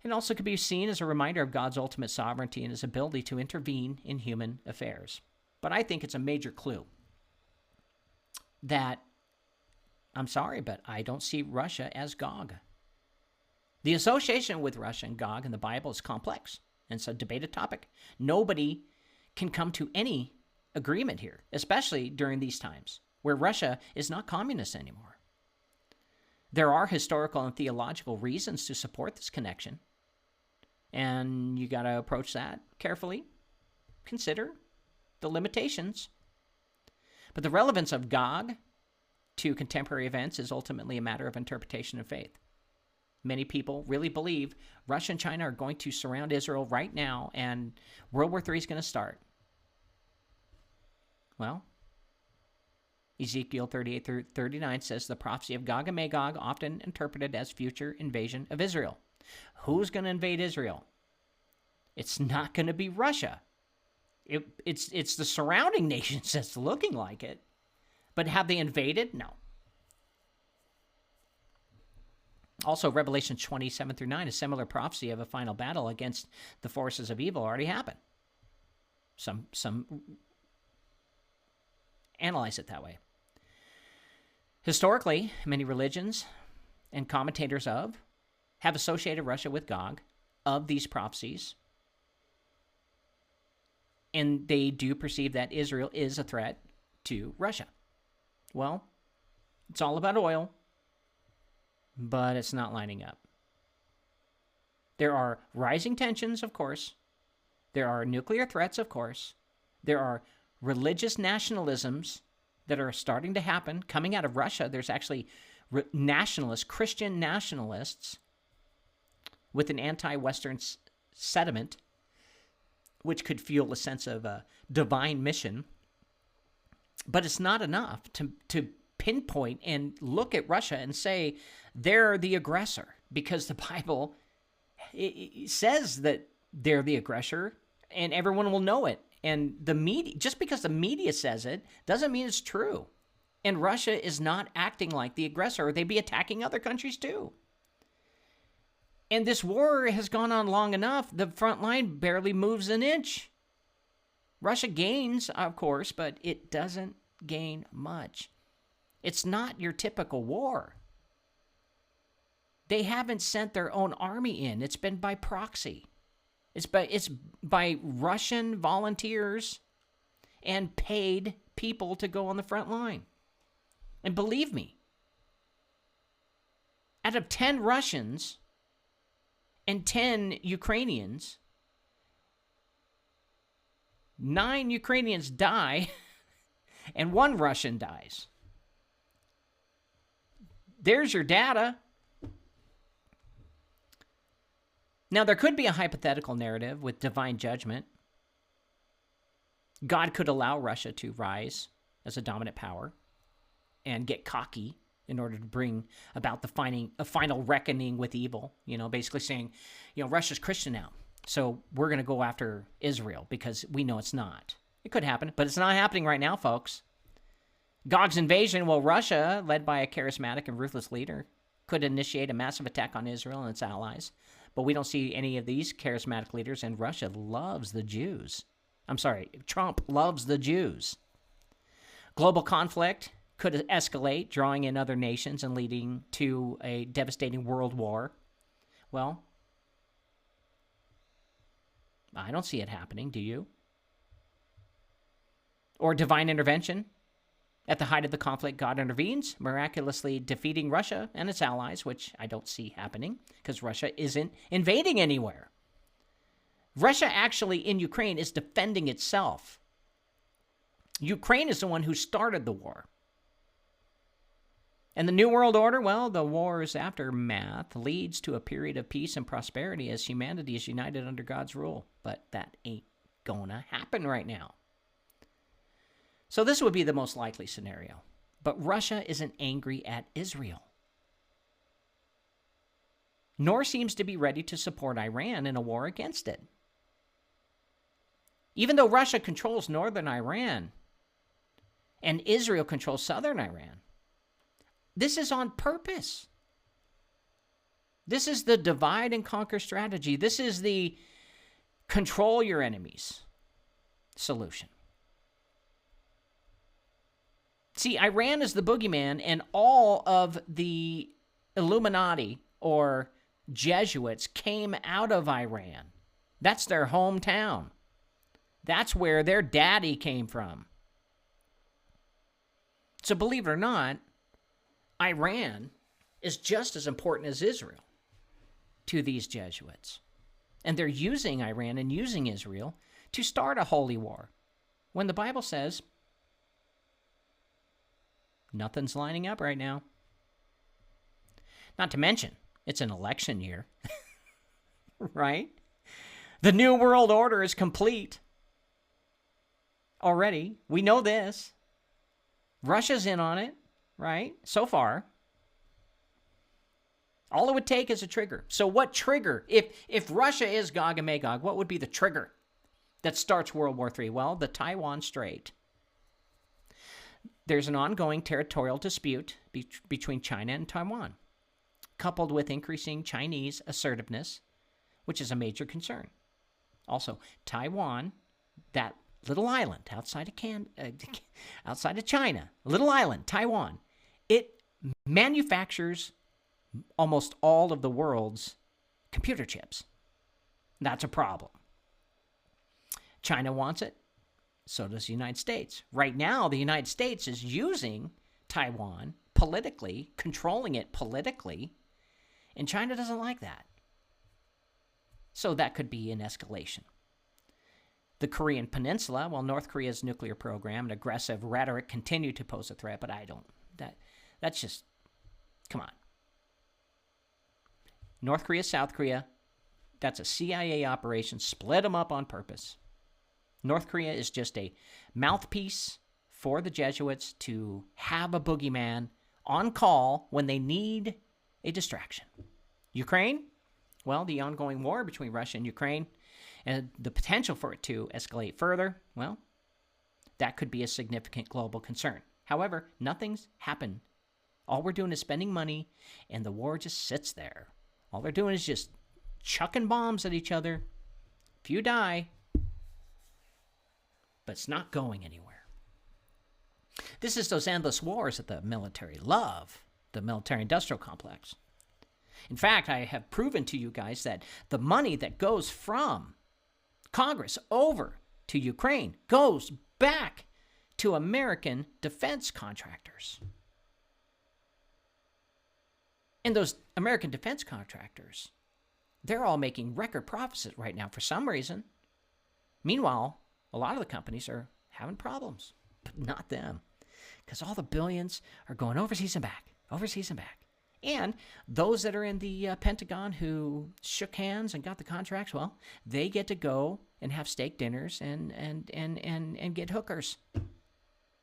It also could be seen as a reminder of God's ultimate sovereignty and his ability to intervene in human affairs. But I think it's a major clue that, I'm sorry, but I don't see Russia as Gog. The association with Russia and Gog in the Bible is complex, and it's a debated topic. Nobody can come to any agreement here, especially during these times where Russia is not communist anymore. There are historical and theological reasons to support this connection, and you got to approach that carefully. Consider the limitations. But the relevance of Gog to contemporary events is ultimately a matter of interpretation and faith. Many people really believe Russia and China are going to surround Israel right now, and World War III is going to start. Well, Ezekiel 38-39 says the prophecy of Gog and Magog, often interpreted as future invasion of Israel. Who's going to invade Israel? It's not going to be Russia. It's the surrounding nations that's looking like it. But have they invaded? No. Also, Revelation 27-9, a similar prophecy of a final battle against the forces of evil already happened. Some analyze it that way. Historically, many religions and commentators have associated Russia with Gog of these prophecies, and they do perceive that Israel is a threat to Russia. Well, it's all about oil, but it's not lining up. There are rising tensions, of course. There are nuclear threats, of course. There are religious nationalisms that are starting to happen. Coming out of Russia, there's actually nationalists, Christian nationalists, with an anti-Western sentiment, which could fuel a sense of a divine mission. But it's not enough to pinpoint and look at Russia and say they're the aggressor, because the Bible it says that they're the aggressor, and everyone will know it. And the media, just because the media says it, doesn't mean it's true. And Russia is not acting like the aggressor. They'd be attacking other countries too. And this war has gone on long enough. The front line barely moves an inch. Russia gains, of course, but it doesn't gain much. It's not your typical war. They haven't sent their own army in. It's been by proxy. It's by Russian volunteers and paid people to go on the front line. And believe me, out of 10 Russians and 10 Ukrainians, 9 Ukrainians die and 1 Russian dies. There's your data. Now, there could be a hypothetical narrative with divine judgment. God could allow Russia to rise as a dominant power and get cocky in order to bring about a final reckoning with evil. Basically saying, Russia's Christian now, so we're going to go after Israel because we know it's not. It could happen, but it's not happening right now, folks. Gog's invasion, Russia, led by a charismatic and ruthless leader, could initiate a massive attack on Israel and its allies. But we don't see any of these charismatic leaders, and Russia loves the Jews. Trump loves the Jews. Global conflict could escalate, drawing in other nations and leading to a devastating world war. Well, I don't see it happening, do you? Or divine intervention. At the height of the conflict, God intervenes, miraculously defeating Russia and its allies, which I don't see happening because Russia isn't invading anywhere. Russia actually in Ukraine is defending itself. Ukraine is the one who started the war. And the New World Order, the war's aftermath leads to a period of peace and prosperity as humanity is united under God's rule. But that ain't gonna happen right now. So this would be the most likely scenario. But Russia isn't angry at Israel, nor seems to be ready to support Iran in a war against it. Even though Russia controls northern Iran and Israel controls southern Iran, this is on purpose. This is the divide and conquer strategy. This is the control your enemies solution. See, Iran is the boogeyman, and all of the Illuminati or Jesuits came out of Iran. That's their hometown. That's where their daddy came from. So believe it or not, Iran is just as important as Israel to these Jesuits. And they're using Iran and using Israel to start a holy war, when the Bible says nothing's lining up right now. Not to mention, it's an election year, right? The New World Order is complete already. We know this. Russia's in on it, right? So far. All it would take is a trigger. So what trigger? If Russia is Gog and Magog, what would be the trigger that starts World War III? Well, the Taiwan Strait. There's an ongoing territorial dispute between China and Taiwan, coupled with increasing Chinese assertiveness, which is a major concern. Also, Taiwan, that little island outside of China, little island, Taiwan, it manufactures almost all of the world's computer chips. That's a problem. China wants it. So does the United States. Right now, the United States is using Taiwan politically, controlling it politically, and China doesn't like that. So that could be an escalation. The Korean Peninsula, while North Korea's nuclear program and aggressive rhetoric continue to pose a threat, but that's just, come on. North Korea, South Korea, that's a CIA operation. Split them up on purpose. North Korea is just a mouthpiece for the Jesuits to have a boogeyman on call when they need a distraction. Ukraine, well, the ongoing war between Russia and Ukraine and the potential for it to escalate further, well, that could be a significant global concern. However, nothing's happened. All we're doing is spending money, and the war just sits there. All they're doing is just chucking bombs at each other. Few die, but it's not going anywhere. This is those endless wars that the military love, the military-industrial complex. In fact, I have proven to you guys that the money that goes from Congress over to Ukraine goes back to American defense contractors. And those American defense contractors, they're all making record profits right now for some reason. Meanwhile, a lot of the companies are having problems, but not them, because all the billions are going overseas and back, overseas and back. And those that are in the Pentagon who shook hands and got the contracts, well, they get to go and have steak dinners and get hookers,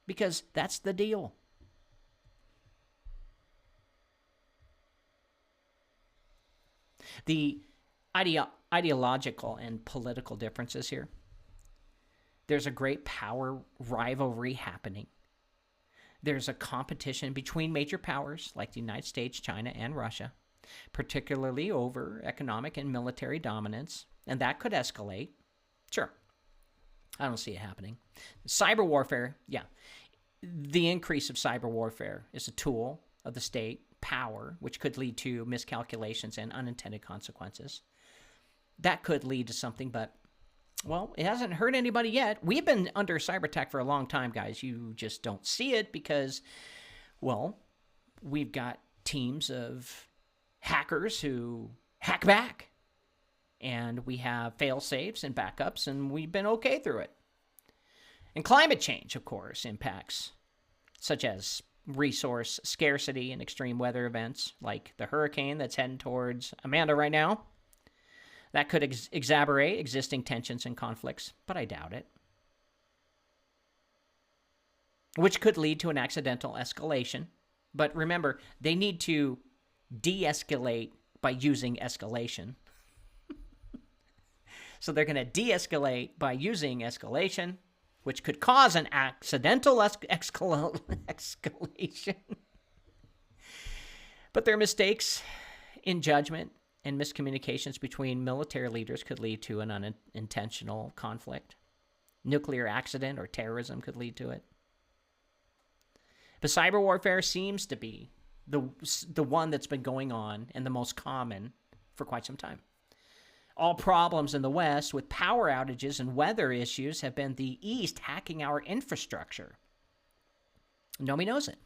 because that's the deal. The ideological and political differences here. There's a great power rivalry happening. There's a competition between major powers like the United States, China, and Russia, particularly over economic and military dominance, and that could escalate. Sure. I don't see it happening. Cyber warfare, yeah. The increase of cyber warfare is a tool of the state power, which could lead to miscalculations and unintended consequences. That could lead to something, but well, it hasn't hurt anybody yet. We've been under cyber attack for a long time, guys. You just don't see it because, well, we've got teams of hackers who hack back. And we have fail-safes and backups, and we've been okay through it. And climate change, of course, impacts such as resource scarcity and extreme weather events like the hurricane that's heading towards Amanda right now. That could exacerbate existing tensions and conflicts, but I doubt it. Which could lead to an accidental escalation. But remember, they need to de-escalate by using escalation. So they're going to de-escalate by using escalation, which could cause an accidental escalation. But their mistakes in judgment and miscommunications between military leaders could lead to an unintentional conflict. Nuclear accident or terrorism could lead to it. But cyber warfare seems to be the one that's been going on and the most common for quite some time. All problems in the West with power outages and weather issues have been the East hacking our infrastructure. Nobody knows it.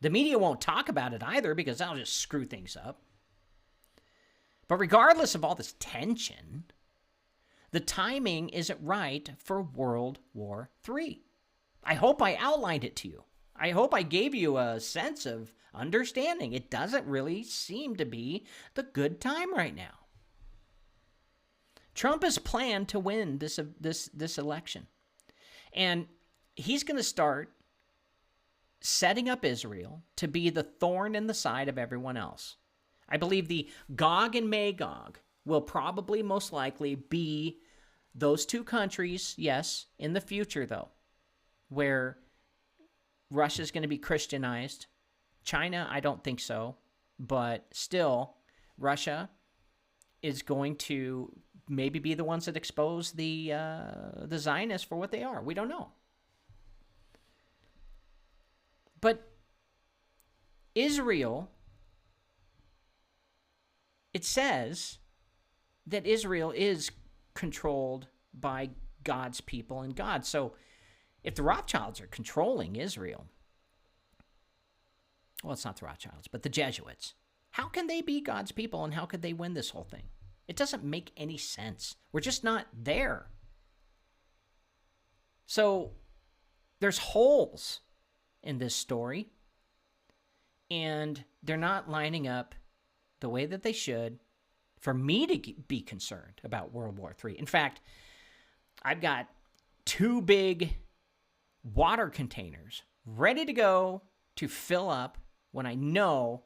The media won't talk about it either because that'll just screw things up. But regardless of all this tension, the timing isn't right for World War III. I hope I outlined it to you. I hope I gave you a sense of understanding. It doesn't really seem to be the good time right now. Trump has planned to win this election. And he's going to start setting up Israel to be the thorn in the side of everyone else. I believe the Gog and Magog will probably most likely be those two countries, yes, in the future though, where Russia's going to be Christianized. China, I don't think so, but still, Russia is going to maybe be the ones that expose the Zionists for what they are. We don't know. But Israel, it says that Israel is controlled by God's people and God. So if the Rothschilds are controlling Israel, well, it's not the Rothschilds, but the Jesuits, how can they be God's people and how could they win this whole thing? It doesn't make any sense. We're just not there. So there's holes in this story, and they're not lining up the way that they should for me to be concerned about World War III. In fact, I've got 2 big water containers ready to go to fill up when I know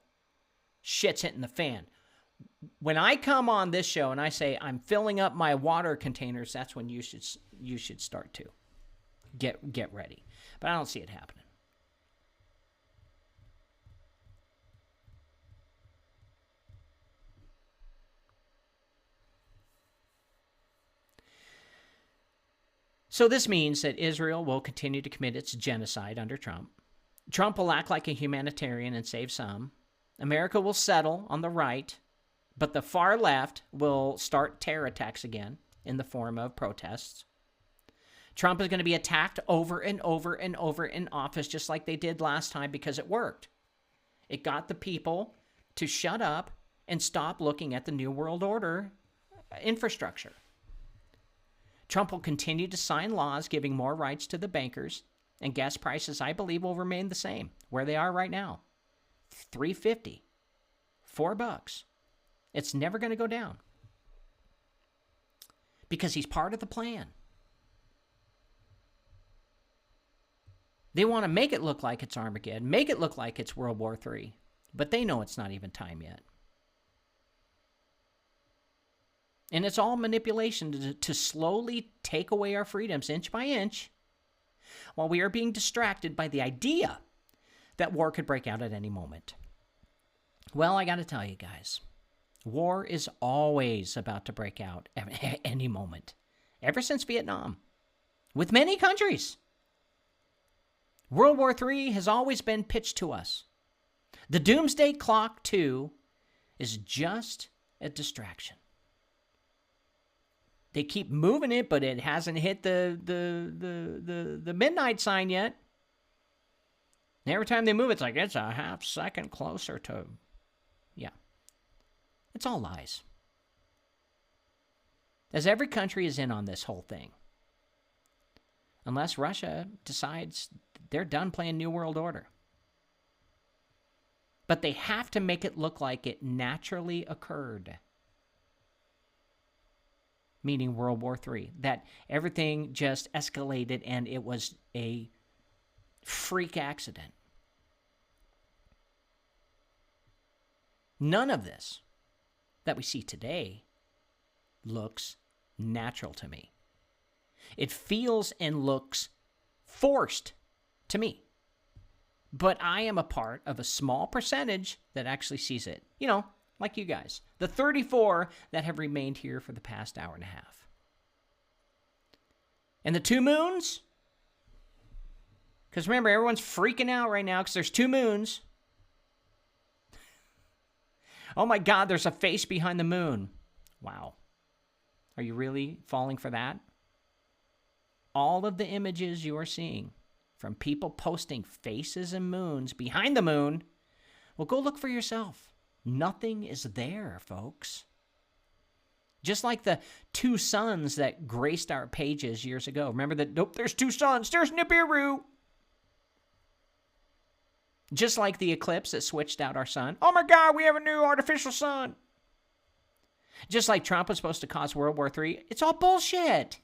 shit's hitting the fan. When I come on this show and I say I'm filling up my water containers, that's when you should start to get ready. But I don't see it happening. So this means that Israel will continue to commit its genocide under Trump. Trump will act like a humanitarian and save some. America will settle on the right, but the far left will start terror attacks again in the form of protests. Trump is going to be attacked over and over and over in office just like they did last time because it worked. It got the people to shut up and stop looking at the New World Order infrastructure. Trump will continue to sign laws giving more rights to the bankers, and gas prices, I believe, will remain the same where they are right now. $3.50, $4. It's never going to go down because he's part of the plan. They want to make it look like it's Armageddon, make it look like it's World War III, but they know it's not even time yet. And it's all manipulation to slowly take away our freedoms inch by inch while we are being distracted by the idea that war could break out at any moment. Well, I got to tell you guys, war is always about to break out at any moment, ever since Vietnam, with many countries. World War III has always been pitched to us. The doomsday clock, too, is just a distraction. They keep moving it, but it hasn't hit the midnight sign yet. And every time they move, it's like it's a half second closer to, yeah. It's all lies. As every country is in on this whole thing. Unless Russia decides they're done playing New World Order. But they have to make it look like it naturally occurred. Meaning World War III, that everything just escalated and it was a freak accident. None of this that we see today looks natural to me. It feels and looks forced to me. But I am a part of a small percentage that actually sees it. You know, like you guys. The 34 that have remained here for the past hour and a half. And the 2 moons? Because remember, everyone's freaking out right now because there's 2 moons. Oh my God, there's a face behind the moon. Wow. Are you really falling for that? All of the images you are seeing from people posting faces and moons behind the moon, well, go look for yourself. Nothing is there, folks. Just like the 2 suns that graced our pages years ago. Remember that, nope, there's 2 suns. There's Nibiru. Just like the eclipse that switched out our sun. Oh my God, we have a new artificial sun. Just like Trump was supposed to cause World War III. It's all bullshit.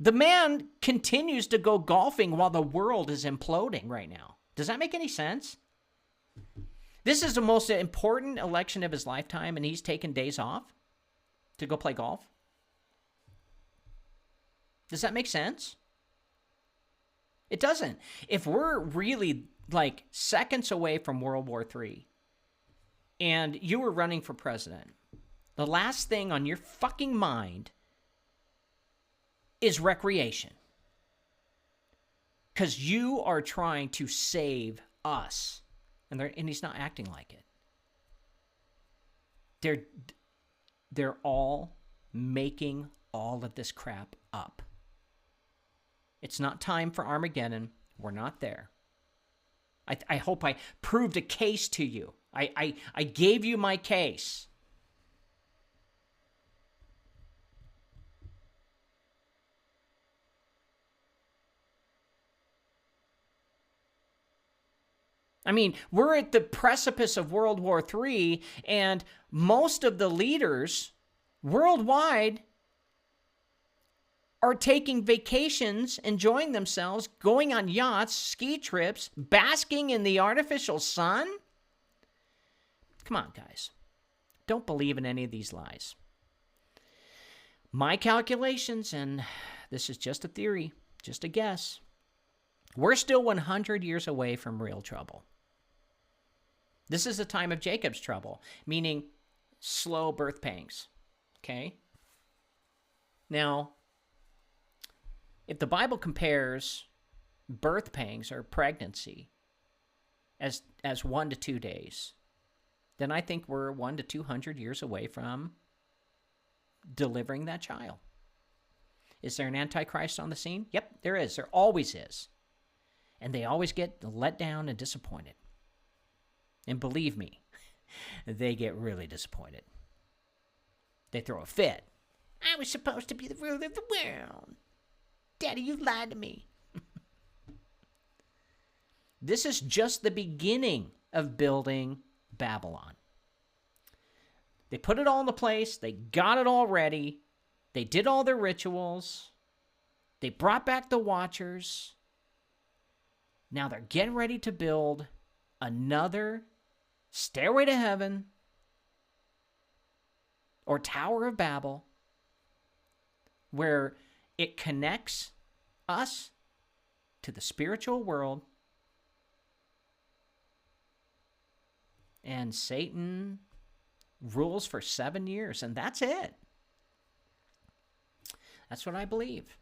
The man continues to go golfing while the world is imploding right now. Does that make any sense? This is the most important election of his lifetime, and he's taken days off to go play golf. Does that make sense? It doesn't. If we're really like seconds away from World War III and you were running for president, the last thing on your fucking mind is recreation. Because you are trying to save us. And he's not acting like it. They're all making all of this crap up. It's not time for Armageddon. We're not there. I hope I proved a case to you. I gave you my case. I mean, we're at the precipice of World War III, and most of the leaders worldwide are taking vacations, enjoying themselves, going on yachts, ski trips, basking in the artificial sun. Come on, guys. Don't believe in any of these lies. My calculations, and this is just a theory, just a guess, we're still 100 years away from real trouble. This is the time of Jacob's trouble, meaning slow birth pangs, okay? Now, if the Bible compares birth pangs or pregnancy as 1 to 2 days, then I think we're 100 to 200 years away from delivering that child. Is there an Antichrist on the scene? Yep, there is. There always is. And they always get let down and disappointed. And believe me, they get really disappointed. They throw a fit. I was supposed to be the ruler of the world. Daddy, you lied to me. This is just the beginning of building Babylon. They put it all into place. They got it all ready. They did all their rituals. They brought back the Watchers. Now they're getting ready to build another Stairway to Heaven or Tower of Babel where it connects us to the spiritual world, and Satan rules for 7 years, and that's it. That's what I believe.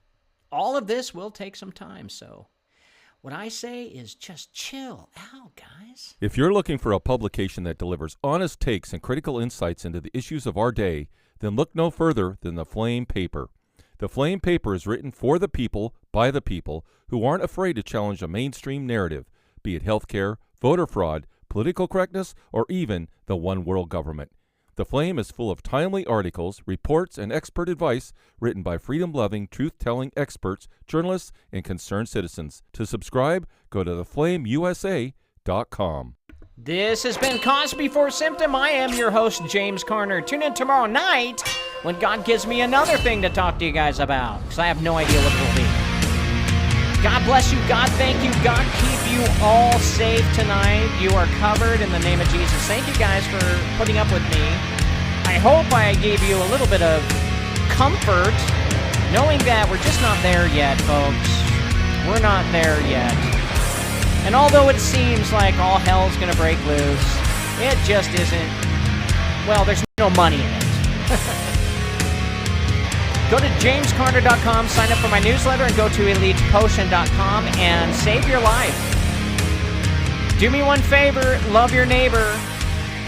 All of this will take some time, so what I say is just chill out, guys. If you're looking for a publication that delivers honest takes and critical insights into the issues of our day, then look no further than The Flame Paper. The Flame Paper is written for the people, by the people, who aren't afraid to challenge a mainstream narrative, be it healthcare, voter fraud, political correctness, or even the one-world government. The Flame is full of timely articles, reports, and expert advice written by freedom-loving, truth-telling experts, journalists, and concerned citizens. To subscribe, go to theflameusa.com. This has been Cause Before Symptom. I am your host, James Carner. Tune in tomorrow night when God gives me another thing to talk to you guys about, because I have no idea what it will be. God bless you. God thank you. God keep you all safe tonight. You are covered in the name of Jesus. Thank you guys for putting up with me. I hope I gave you a little bit of comfort, knowing that we're just not there yet, folks. We're not there yet. And although it seems like all hell's going to break loose, It just isn't. Well, there's no money in it. Go to jamescarner.com, sign up for my newsletter, and go to elitepotion.com and save your life. Do me one favor, love your neighbor.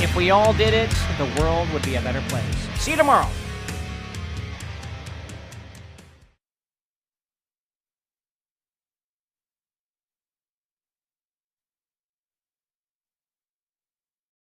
If we all did it, the world would be a better place. See you tomorrow.